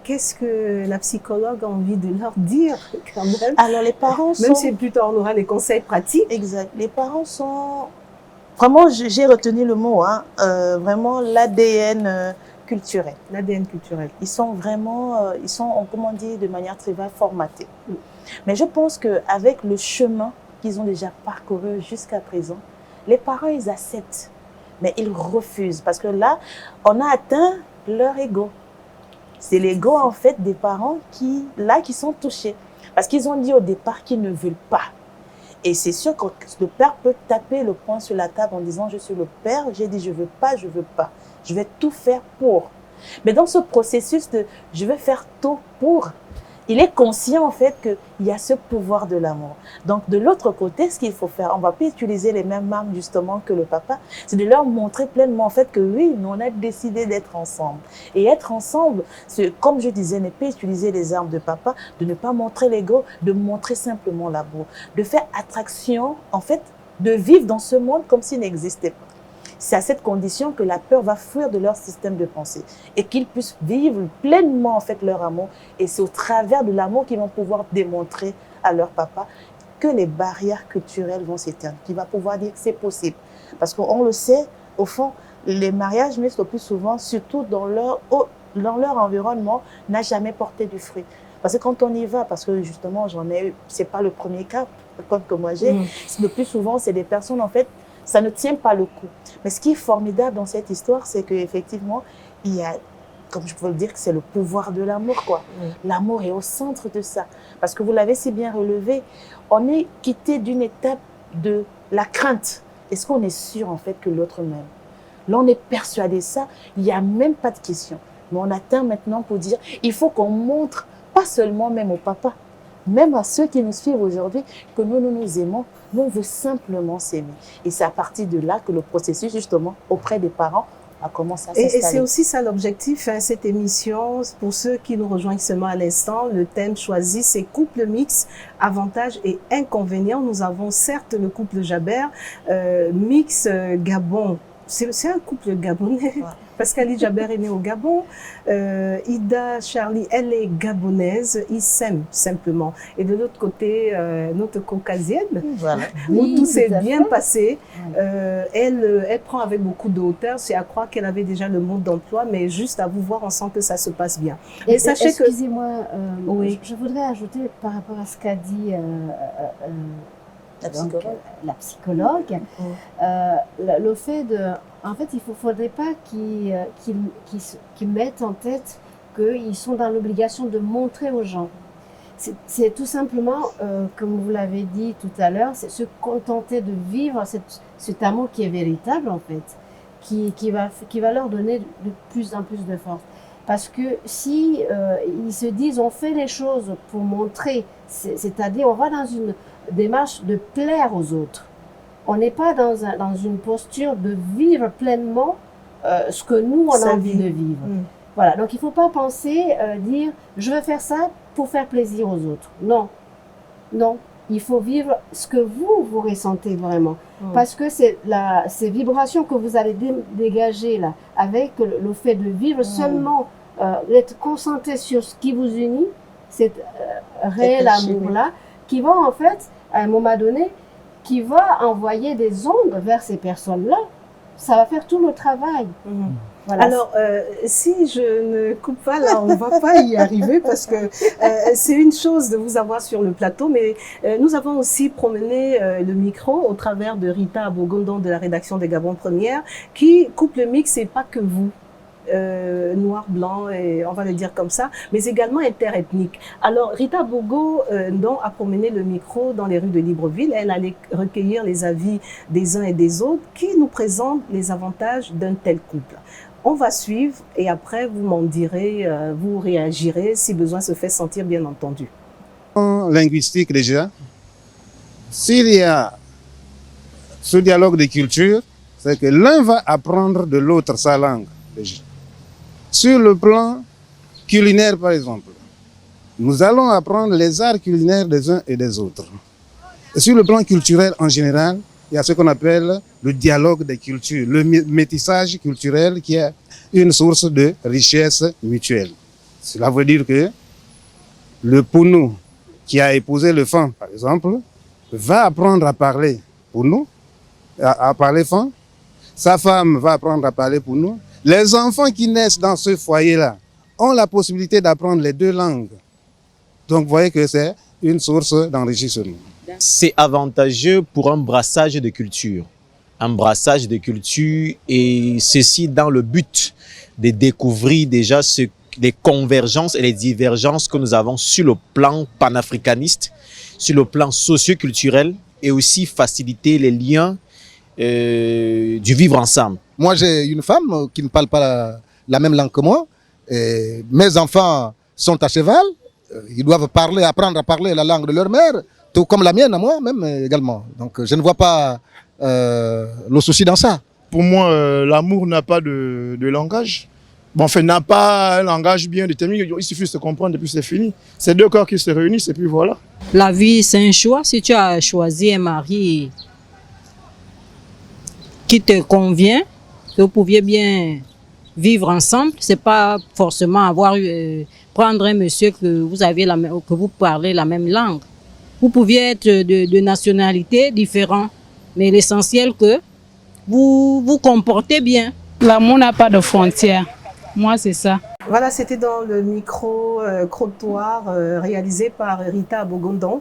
qu'est-ce que la psychologue a envie de leur dire quand même? Alors les parents même si plus tard on aura les conseils pratiques. Exact. Les parents sont vraiment, j'ai retenu le mot, hein, vraiment l'ADN culturel. L'ADN culturel. Ils sont vraiment, comment dire, de manière très formatés. Mais je pense qu'avec le chemin qu'ils ont déjà parcouru jusqu'à présent, les parents, ils acceptent. Mais ils refusent parce que là, on a atteint leur ego. C'est l'ego en fait des parents qui sont touchés. Parce qu'ils ont dit au départ qu'ils ne veulent pas. Et c'est sûr que le père peut taper le poing sur la table en disant « Je suis le père, j'ai dit je veux pas, je veux pas. Je vais tout faire pour. » Mais dans ce processus de « je vais faire tout pour », il est conscient en fait qu'il y a ce pouvoir de l'amour. Donc de l'autre côté, ce qu'il faut faire, on ne va pas utiliser les mêmes armes justement que le papa, c'est de leur montrer pleinement en fait que oui, nous on a décidé d'être ensemble. Et être ensemble, comme je disais, ne pas utiliser les armes de papa, de ne pas montrer l'ego, de montrer simplement l'amour, de faire attraction en fait, de vivre dans ce monde comme s'il n'existait pas. C'est à cette condition que la peur va fuir de leur système de pensée et qu'ils puissent vivre pleinement en fait leur amour. Et c'est au travers de l'amour qu'ils vont pouvoir démontrer à leur papa que les barrières culturelles vont s'éteindre, qu'il va pouvoir dire que c'est possible. Parce qu'on le sait, au fond, les mariages mixtes le plus souvent, surtout dans leur environnement, n'a jamais porté du fruit. Parce que quand on y va, parce que justement, c'est pas le premier cas que moi j'ai, le plus souvent, c'est des personnes en fait, ça ne tient pas le coup. Mais ce qui est formidable dans cette histoire, c'est qu'effectivement, il y a, comme je peux le dire, que c'est le pouvoir de l'amour, quoi. L'amour est au centre de ça. Parce que vous l'avez si bien relevé, on est quitté d'une étape de la crainte. Est-ce qu'on est sûr, en fait, que l'autre m'aime? Là, on est persuadé de ça, il n'y a même pas de question. Mais on atteint maintenant pour dire, il faut qu'on montre, pas seulement même au papa, même à ceux qui nous suivent aujourd'hui, que nous aimons, nous on veut simplement s'aimer. Et c'est à partir de là que le processus, justement, auprès des parents, a commencé à Et s'installer. c'est aussi ça l'objectif, hein, cette émission. Pour ceux qui nous rejoignent seulement à l'instant, le thème choisi, c'est couple mix, avantages et inconvénients. Nous avons certes le couple Jabert, mix Gabon. C'est un couple gabonais, parce qu'Ali Jabert est né au Gabon. Ida Charlie, elle est gabonaise, ils s'aiment simplement. Et de l'autre côté, notre caucasienne, Voilà. où tout s'est tout à bien fait. passé. Oui. Elle prend avec beaucoup de hauteur. C'est à croire qu'elle avait déjà le mode d'emploi, mais juste à vous voir, on sent que ça se passe bien. Et sachez que- excusez-moi, Oui. je voudrais ajouter par rapport à ce qu'a dit La donc, psychologue. la psychologue, le fait de... En fait, il ne faudrait pas qu'ils mettent en tête qu'ils sont dans l'obligation de montrer aux gens. C'est tout simplement, comme vous l'avez dit tout à l'heure, c'est se contenter de vivre cet amour qui est véritable, en fait, qui va leur donner de plus en plus de force. Parce que si ils se disent on fait les choses pour montrer, c'est-à-dire on va dans une démarche de plaire aux autres. On n'est pas dans une posture de vivre pleinement ce que nous on Sa a envie vie. de vivre. Voilà, donc il ne faut pas penser, dire je veux faire ça pour faire plaisir aux autres. Non, non, il faut vivre ce que vous ressentez vraiment. Parce que c'est ces vibrations que vous allez dégager là, avec le fait de vivre seulement, d'être concentré sur ce qui vous unit, cet réel amour-là, qui va en fait, à un moment donné, qui va envoyer des ondes vers ces personnes-là. Ça va faire tout le travail. Voilà. Alors, si je ne coupe pas là, on ne va pas y arriver parce que c'est une chose de vous avoir sur le plateau, mais nous avons aussi promené le micro au travers de Rita Abogondon de la rédaction des Gabon Première, qui coupe le mix, c'est pas que vous. Noir, blanc, et on va le dire comme ça, mais également interethnique. Alors, Rita Abogondon a promené le micro dans les rues de Libreville. Elle allait recueillir les avis des uns et des autres qui nous présentent les avantages d'un tel couple. On va suivre et après, vous m'en direz, vous réagirez si besoin se fait sentir, bien entendu. En linguistique déjà, s'il y a ce dialogue de culture, c'est que l'un va apprendre de l'autre sa langue. Déjà. Sur le plan culinaire, par exemple, nous allons apprendre les arts culinaires des uns et des autres. Et sur le plan culturel en général, il y a ce qu'on appelle le dialogue des cultures, le métissage culturel qui est une source de richesse mutuelle. Cela veut dire que le Pounou qui a épousé le Fan, par exemple, va apprendre à parler Pounou, à parler Fan. Sa femme va apprendre à parler Pounou. Les enfants qui naissent dans ce foyer-là ont la possibilité d'apprendre les deux langues. Donc, vous voyez que c'est une source d'enrichissement. C'est avantageux pour un brassage de culture. Un brassage de culture et ceci dans le but de découvrir déjà les convergences et les divergences que nous avons sur le plan panafricaniste, sur le plan socio-culturel et aussi faciliter les liens du vivre ensemble. Moi, j'ai une femme qui ne parle pas la même langue que moi. Et mes enfants sont à cheval. Ils doivent apprendre à parler la langue de leur mère, tout comme la mienne à moi-même également. Donc, je ne vois pas le souci dans ça. Pour moi, l'amour n'a pas de langage. Bon, enfin, n'a pas un langage bien déterminé. Il suffit de se comprendre et puis c'est fini. C'est deux corps qui se réunissent et puis voilà. La vie, c'est un choix. Si tu as choisi un mari qui te convient, que vous pouviez bien vivre ensemble, c'est pas forcément prendre un monsieur que vous parlez la même langue. Vous pouviez être de nationalité différente, mais l'essentiel que vous vous comportez bien. L'amour n'a pas de frontières. Moi, c'est ça. Voilà, c'était dans le micro-crottoir réalisé par Rita Abogondon.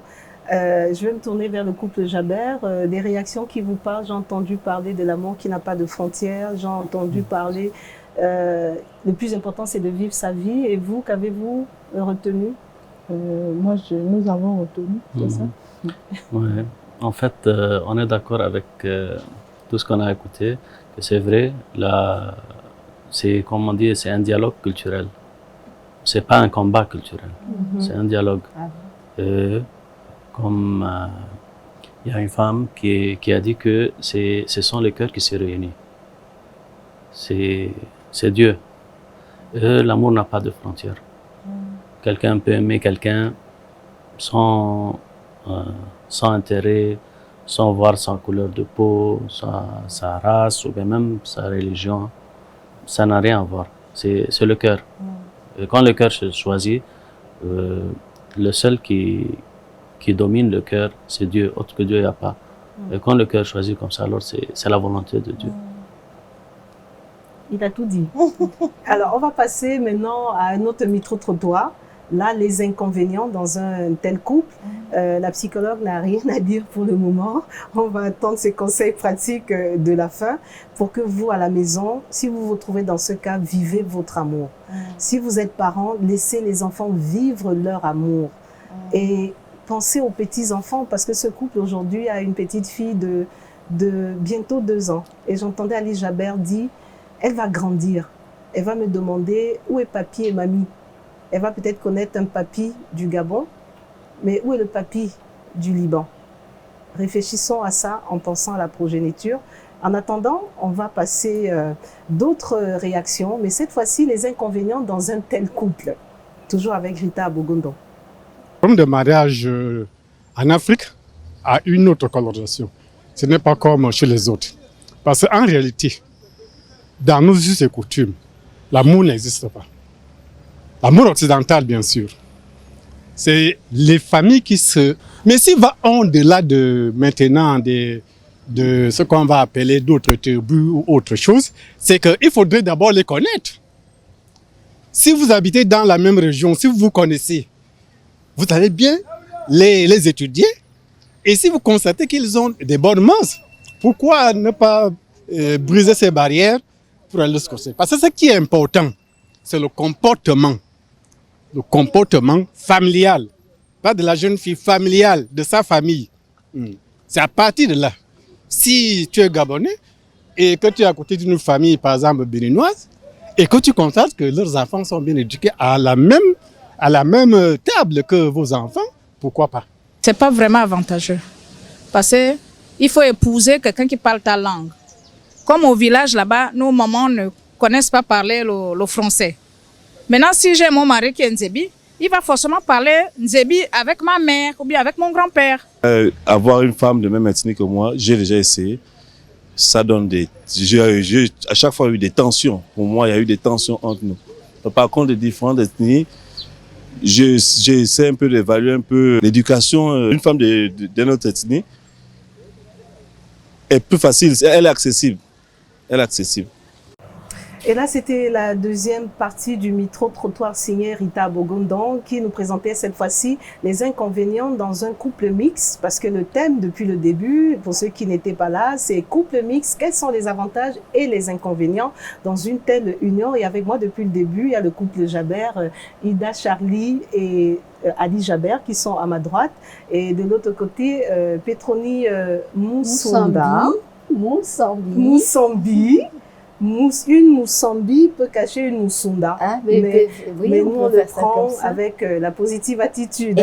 Je vais me tourner vers le couple Jabert. Des réactions qui vous parlent. J'ai entendu parler de l'amour qui n'a pas de frontières. J'ai entendu parler... le plus important, c'est de vivre sa vie. Et vous, qu'avez-vous retenu? Nous avons retenu, c'est ça? Ouais. En fait, on est d'accord avec tout ce qu'on a écouté. Que c'est vrai, c'est comme on dit, c'est un dialogue culturel. C'est pas un combat culturel. C'est un dialogue. Comme il y a une femme qui a dit que ce sont les cœurs qui se réunissent. c'est Dieu. L'amour n'a pas de frontières. Quelqu'un peut aimer quelqu'un sans intérêt, sans voir sa couleur de peau, sa race ou bien même sa religion. Ça n'a rien à voir. C'est le cœur. Et quand le cœur se choisit, le seul qui domine le cœur, c'est Dieu. Autre que Dieu, il n'y a pas. Et quand le cœur choisit comme ça, alors c'est la volonté de Dieu. Il a tout dit. Alors, on va passer maintenant à un autre micro-trottoir. Là, les inconvénients dans un tel couple. La psychologue n'a rien à dire pour le moment. On va attendre ses conseils pratiques de la fin pour que vous, à la maison, si vous vous trouvez dans ce cas, vivez votre amour. Si vous êtes parents, laissez les enfants vivre leur amour. Et pensez aux petits-enfants, parce que ce couple aujourd'hui a une petite fille de bientôt 2 ans. Et j'entendais Ali Jaber dire, elle va grandir. Elle va me demander où est papy et mamie. Elle va peut-être connaître un papy du Gabon, mais où est le papy du Liban? Réfléchissons à ça en pensant à la progéniture. En attendant, on va passer d'autres réactions, mais cette fois-ci, les inconvénients dans un tel couple. Toujours avec Rita Abogondo. La forme de mariage en Afrique a une autre coloration. Ce n'est pas comme chez les autres. Parce qu'en réalité, dans nos us et coutumes, l'amour n'existe pas. L'amour occidental, bien sûr. C'est les familles qui se... Mais s'il va au-delà de maintenant de ce qu'on va appeler d'autres tribus ou autre chose, c'est qu'il faudrait d'abord les connaître. Si vous habitez dans la même région, si vous vous connaissez, vous allez bien les étudier. Et si vous constatez qu'ils ont des bonnes mœurs, pourquoi ne pas briser ces barrières pour aller se connaître? Parce que ce qui est important, c'est le comportement familial. Pas de la jeune fille, familiale, de sa famille. C'est à partir de là. Si tu es Gabonais et que tu es à côté d'une famille, par exemple, béninoise, et que tu constates que leurs enfants sont bien éduqués à la même table que vos enfants, pourquoi pas? C'est pas vraiment avantageux. Parce qu'il faut épouser quelqu'un qui parle ta langue. Comme au village là-bas, nos mamans ne connaissent pas parler le français. Maintenant, si j'ai mon mari qui est Nzebi, il va forcément parler Nzebi avec ma mère ou bien avec mon grand-père. Avoir une femme de même ethnie que moi, j'ai déjà essayé. Ça donne à chaque fois, il y a eu des tensions. Pour moi, il y a eu des tensions entre nous. Par contre, les différentes ethnies, j'essaie un peu d'évaluer un peu l'éducation. Une femme de notre ethnie est plus facile, elle est accessible. Elle est accessible. Et là, c'était la deuxième partie du micro-trottoir signé Rita Bogondon qui nous présentait cette fois-ci les inconvénients dans un couple mixte. Parce que le thème depuis le début, pour ceux qui n'étaient pas là, c'est couple mixte. Quels sont les avantages et les inconvénients dans une telle union? Et avec moi depuis le début, il y a le couple Jaber, Ida Charlie et Ali Jaber qui sont à ma droite. Et de l'autre côté, Petroni Moussamba. Moussambi. Une Moussambi peut cacher une Moussunda, mais nous on le prend avec la positive attitude.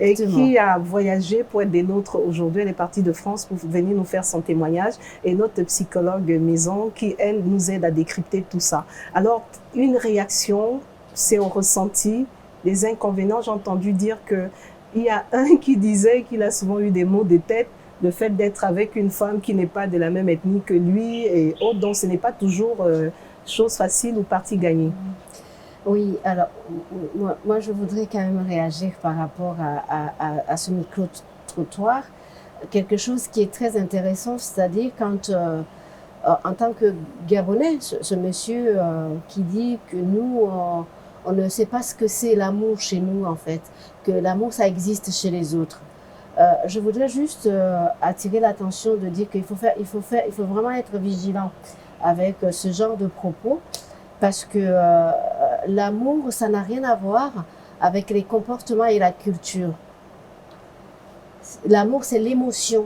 Et qui a voyagé pour être des nôtres aujourd'hui. Elle est partie de France pour venir nous faire son témoignage. Et notre psychologue maison qui, elle, nous aide à décrypter tout ça. Alors, une réaction, c'est au ressenti. Les inconvénients, j'ai entendu dire qu'il y a un qui disait qu'il a souvent eu des maux de tête. Le fait d'être avec une femme qui n'est pas de la même ethnie que lui et autres, donc ce n'est pas toujours chose facile ou partie gagnée. Oui, alors moi je voudrais quand même réagir par rapport à ce micro-trottoir. Quelque chose qui est très intéressant, c'est-à-dire quand, en tant que Gabonais, ce monsieur qui dit que nous, on ne sait pas ce que c'est l'amour chez nous en fait, que l'amour ça existe chez les autres. Je voudrais juste attirer l'attention de dire qu'il faut vraiment être vigilant avec ce genre de propos parce que l'amour, ça n'a rien à voir avec les comportements et la culture. L'amour, c'est l'émotion.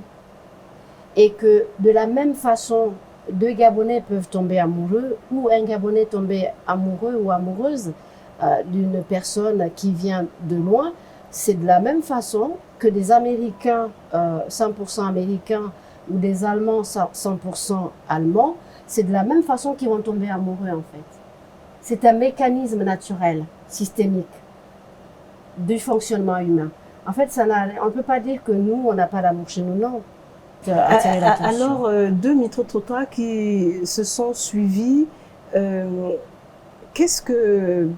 Et que de la même façon, 2 Gabonais peuvent tomber amoureux ou un Gabonais tomber amoureux ou amoureuse d'une personne qui vient de loin, c'est de la même façon que des Américains, 100% américains, ou des Allemands, 100% allemands, c'est de la même façon qu'ils vont tomber amoureux en fait. C'est un mécanisme naturel, systémique, du fonctionnement humain. En fait, on ne peut pas dire que nous, on n'a pas d'amour chez nous, non. Alors, deux micro-trottoirs qui se sont suivis, qu'est-ce que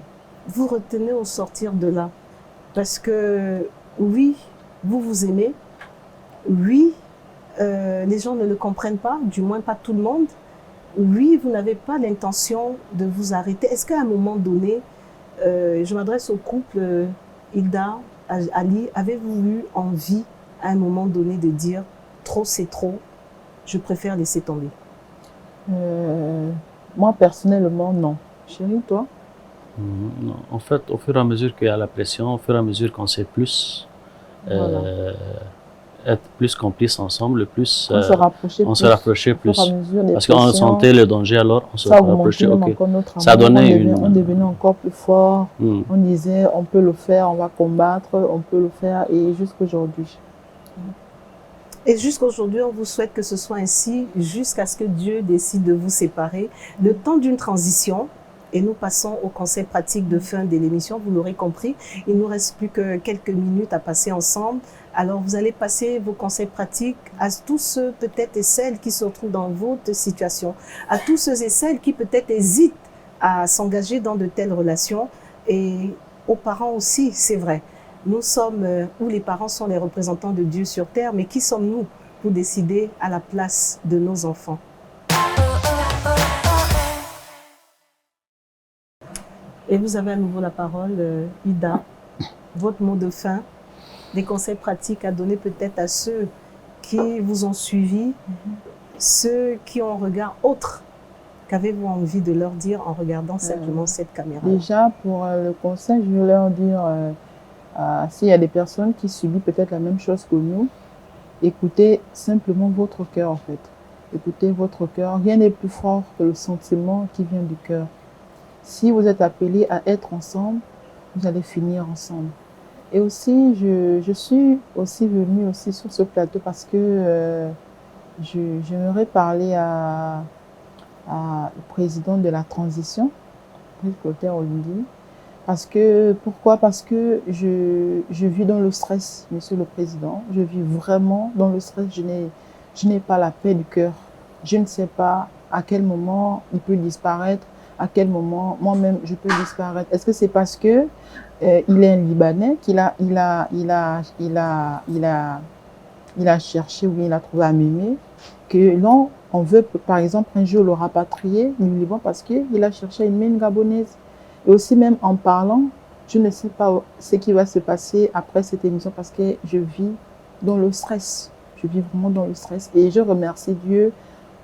vous retenez au sortir de là? Parce que oui, vous vous aimez, oui, les gens ne le comprennent pas, du moins pas tout le monde. Oui, vous n'avez pas l'intention de vous arrêter. Est-ce qu'à un moment donné, je m'adresse au couple Hilda, Ali, avez-vous eu envie à un moment donné de dire trop c'est trop, je préfère laisser tomber? Moi personnellement non. Chérie, toi? Non. En fait, au fur et à mesure qu'il y a la pression, au fur et à mesure qu'on sait plus, être plus complices ensemble, plus on se rapprochait plus. Parce qu'on sentait le danger, alors on se rapprochait. Okay. Ça donnait on devenait encore plus fort. On disait on peut le faire, on va combattre, on peut le faire, et jusqu'aujourd'hui. Et jusqu'aujourd'hui, on vous souhaite que ce soit ainsi jusqu'à ce que Dieu décide de vous séparer. Le temps d'une transition. Et nous passons au conseil pratique de fin de l'émission. Vous l'aurez compris, il ne nous reste plus que quelques minutes à passer ensemble. Alors, vous allez passer vos conseils pratiques à tous ceux peut-être et celles qui se retrouvent dans votre situation, à tous ceux et celles qui peut-être hésitent à s'engager dans de telles relations, et aux parents aussi, c'est vrai. Nous sommes, où les parents sont les représentants de Dieu sur terre, mais qui sommes-nous pour décider à la place de nos enfants? Et vous avez à nouveau la parole, Ida. Votre mot de fin, des conseils pratiques à donner peut-être à ceux qui vous ont suivi, ceux qui ont un regard autre. Qu'avez-vous envie de leur dire en regardant simplement cette caméra? Déjà, pour le conseil, je veux leur dire, s'il y a des personnes qui subissent peut-être la même chose que nous, écoutez simplement votre cœur en fait. Écoutez votre cœur. Rien n'est plus fort que le sentiment qui vient du cœur. Si vous êtes appelés à être ensemble, vous allez finir ensemble. Et aussi, je suis aussi venue aussi sur ce plateau parce que j'aimerais parler au président de la transition, Clotaire Olindi. Pourquoi? Parce que je vis dans le stress, monsieur le président. Je vis vraiment dans le stress. Je n'ai pas la paix du cœur. Je ne sais pas à quel moment il peut disparaître. À quel moment moi-même je peux disparaître? Est-ce que c'est parce que il est un Libanais qu'il a cherché, ou il a trouvé à m'aimer, que là on veut par exemple un jour le rapatrier du Liban parce qu'il a cherché à aimer une Gabonaise? Et aussi, même en parlant, je ne sais pas ce qui va se passer après cette émission parce que je vis dans le stress. Je vis vraiment dans le stress, et je remercie Dieu,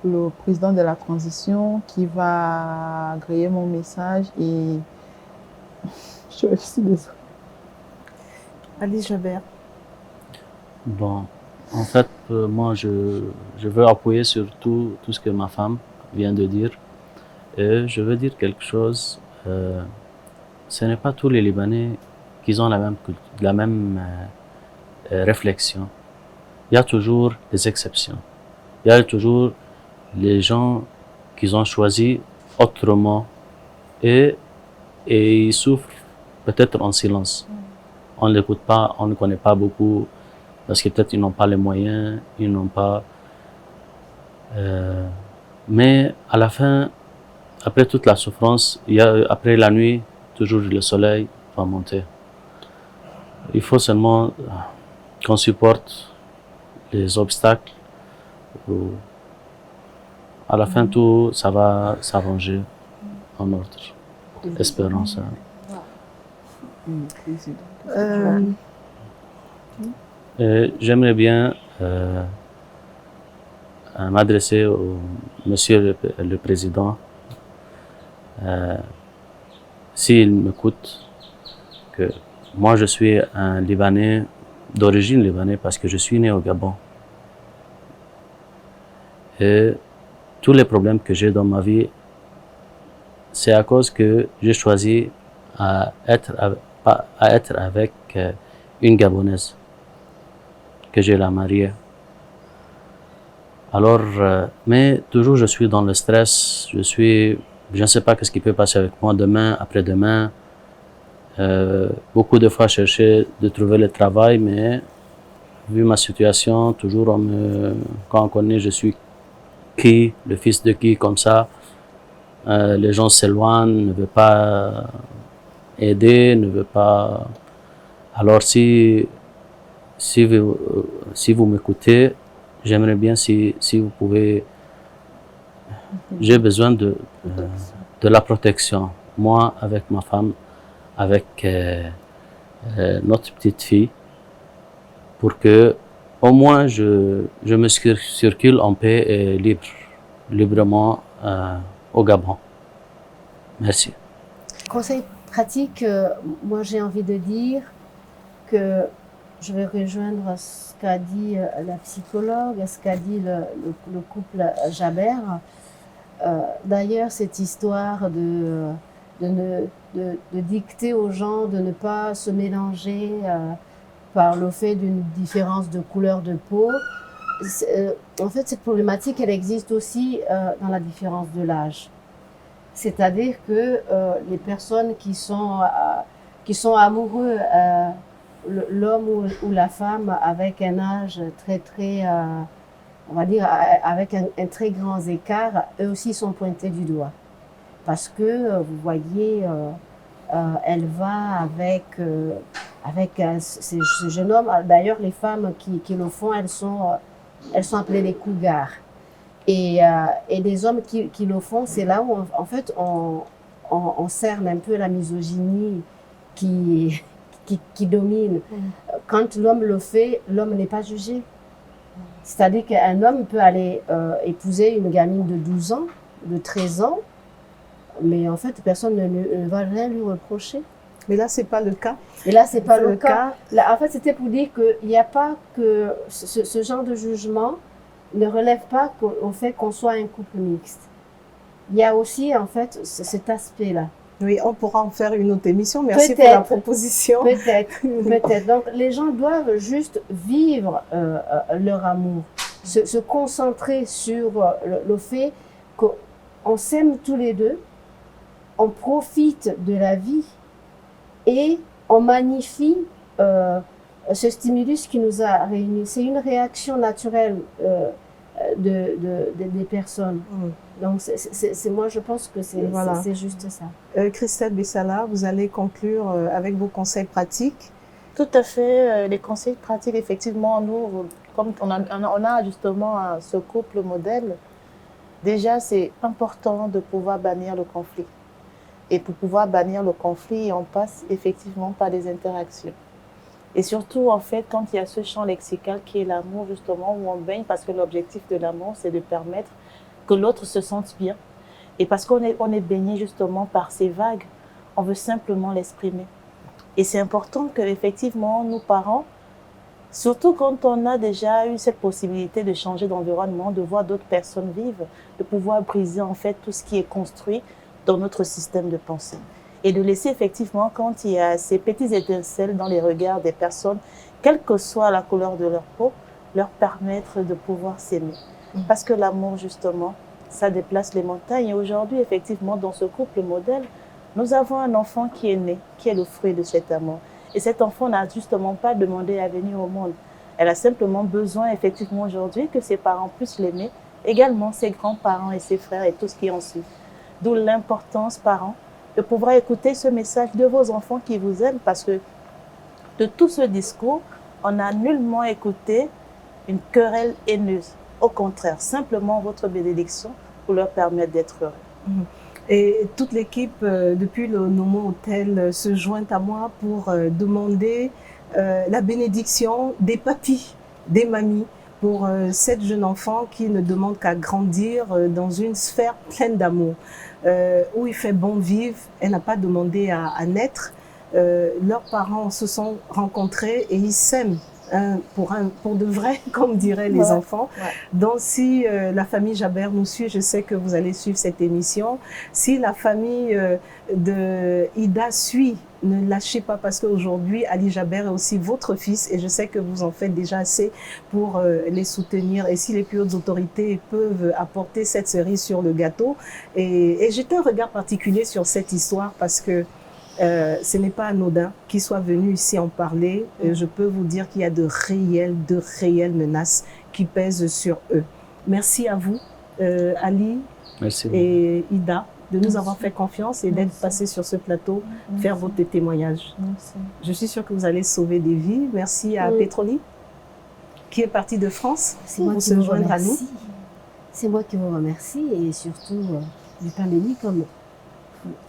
le président de la transition, qui va agréer mon message, et je suis désolée. Ali Javert. Bon, en fait, moi, je veux appuyer sur tout ce que ma femme vient de dire. Et je veux dire quelque chose. Ce n'est pas tous les Libanais qui ont la même réflexion. Il y a toujours des exceptions. Il y a toujours les gens qui ont choisi autrement, et ils souffrent peut-être en silence. On ne l'écoute pas, on ne connaît pas beaucoup, parce que peut-être ils n'ont pas les moyens, ils n'ont pas... mais à la fin, après toute la souffrance, après la nuit, toujours le soleil va monter. Il faut seulement qu'on supporte les obstacles. À la fin, tout ça va s'arranger en ordre. Espérons ça. J'aimerais bien m'adresser au monsieur le président. S'il m'écoute, que moi je suis un Libanais, d'origine libanaise, parce que je suis né au Gabon. Et tous les problèmes que j'ai dans ma vie, c'est à cause que j'ai choisi à être avec une Gabonaise, que j'ai la mariée. Alors, mais toujours je suis dans le stress, je ne sais pas qu'est-ce qui peut passer avec moi demain, après-demain. Beaucoup de fois chercher de trouver le travail, mais vu ma situation, toujours quand on connaît je suis qui, le fils de qui, comme ça, les gens s'éloignent, ne veulent pas aider, ne veulent pas. Alors si vous m'écoutez, j'aimerais bien si vous pouvez. J'ai besoin de la protection. Moi, avec ma femme, avec notre petite fille, pour que au moins je me circule en paix et librement au Gabon. Merci. Conseil pratique, moi j'ai envie de dire que je vais rejoindre ce qu'a dit la psychologue, ce qu'a dit le couple Jaber. D'ailleurs, cette histoire de dicter aux gens de ne pas se mélanger par le fait d'une différence de couleur de peau. En fait, cette problématique, elle existe aussi dans la différence de l'âge. C'est-à-dire que les personnes qui sont amoureux, l'homme ou la femme avec un âge très, on va dire, avec un très grand écart, eux aussi sont pointés du doigt. Parce que, vous voyez, elle va avec ce jeune homme. D'ailleurs, les femmes qui le font, elles sont appelées les cougars. Et les hommes qui le font, c'est là où, en fait, on cerne un peu la misogynie qui domine. Quand l'homme le fait, l'homme n'est pas jugé. C'est-à-dire qu'un homme peut aller épouser une gamine de 12 ans, de 13 ans, mais en fait, personne ne va rien lui reprocher. Mais là, c'est pas le cas. Et là, c'est pas le cas. Là, en fait, c'était pour dire qu'il n'y a pas que ce genre de jugement ne relève pas au fait qu'on soit un couple mixte. Il y a aussi, en fait, cet aspect-là. Oui, on pourra en faire une autre émission. Merci pour la proposition. Peut-être. Donc, les gens doivent juste vivre leur amour, se concentrer sur le fait qu'on s'aime tous les deux, on profite de la vie et on magnifie ce stimulus qui nous a réunis. C'est une réaction naturelle des personnes. Donc, moi, je pense que c'est juste ça. Christelle Bessala, vous allez conclure avec vos conseils pratiques. Tout à fait. Les conseils pratiques, effectivement, nous, comme on a justement ce couple modèle, déjà, c'est important de pouvoir bannir le conflit. Et pour pouvoir bannir le conflit, on passe effectivement par des interactions. Et surtout, en fait, quand il y a ce champ lexical qui est l'amour, justement, où on baigne, parce que l'objectif de l'amour, c'est de permettre que l'autre se sente bien. Et parce qu'on est baigné, justement, par ces vagues, on veut simplement l'exprimer. Et c'est important qu'effectivement, nous, parents, surtout quand on a déjà eu cette possibilité de changer d'environnement, de voir d'autres personnes vivre, de pouvoir briser, en fait, tout ce qui est construit dans notre système de pensée. Et de laisser effectivement, quand il y a ces petites étincelles dans les regards des personnes, quelle que soit la couleur de leur peau, leur permettre de pouvoir s'aimer. Parce que l'amour, justement, ça déplace les montagnes. Et aujourd'hui, effectivement, dans ce couple modèle, nous avons un enfant qui est né, qui est le fruit de cet amour. Et cet enfant n'a justement pas demandé à venir au monde. Elle a simplement besoin, effectivement, aujourd'hui, que ses parents puissent l'aimer, également ses grands-parents et ses frères et tout ce qui en suit. D'où l'importance, parents, de pouvoir écouter ce message de vos enfants qui vous aiment, parce que de tout ce discours, on n'a nullement écouté une querelle haineuse. Au contraire, simplement votre bénédiction pour leur permettre d'être heureux. Et toute l'équipe depuis le Nomo Hotel se joint à moi pour demander la bénédiction des papis, des mamies, pour cette jeune enfant qui ne demande qu'à grandir dans une sphère pleine d'amour, où il fait bon vivre. Elle n'a pas demandé à naître. Leurs parents se sont rencontrés et ils s'aiment. Pour de vrai, comme diraient les enfants. Donc, si la famille Jaber nous suit, je sais que vous allez suivre cette émission. Si la famille de Ida suit ne lâchez pas parce qu'aujourd'hui, Ali Jaber est aussi votre fils et je sais que vous en faites déjà assez pour les soutenir. Et si les plus hautes autorités peuvent apporter cette cerise sur le gâteau. Et j'étais un regard particulier sur cette histoire parce que ce n'est pas anodin qu'ils soient venus ici en parler. Je peux vous dire qu'il y a de réelles menaces qui pèsent sur eux. Merci à vous, Ali. Merci. Et Ida, de nous avoir fait confiance et d'être passés sur ce plateau, faire votre témoignage. Merci. Je suis sûre que vous allez sauver des vies. Merci à Petroli, qui est parti de France pour se joindre à nous. C'est moi qui vous remercie et surtout du pain béni, comme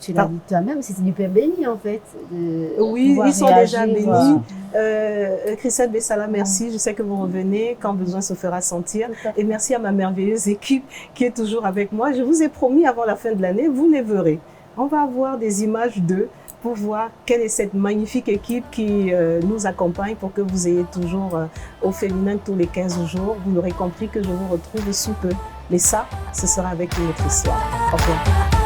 tu l'as dit toi-même, c'était du pain béni en fait. Oui, ils sont déjà bénis. Christelle Bessala, merci. Je sais que vous revenez quand besoin se fera sentir. Et merci à ma merveilleuse équipe qui est toujours avec moi. Je vous ai promis avant la fin de l'année, vous les verrez. On va avoir des images d'eux pour voir quelle est cette magnifique équipe qui nous accompagne pour que vous ayez toujours au féminin tous les 15 jours. Vous l'aurez compris que je vous retrouve sous peu. Mais ça, ce sera avec une autre histoire. Au revoir.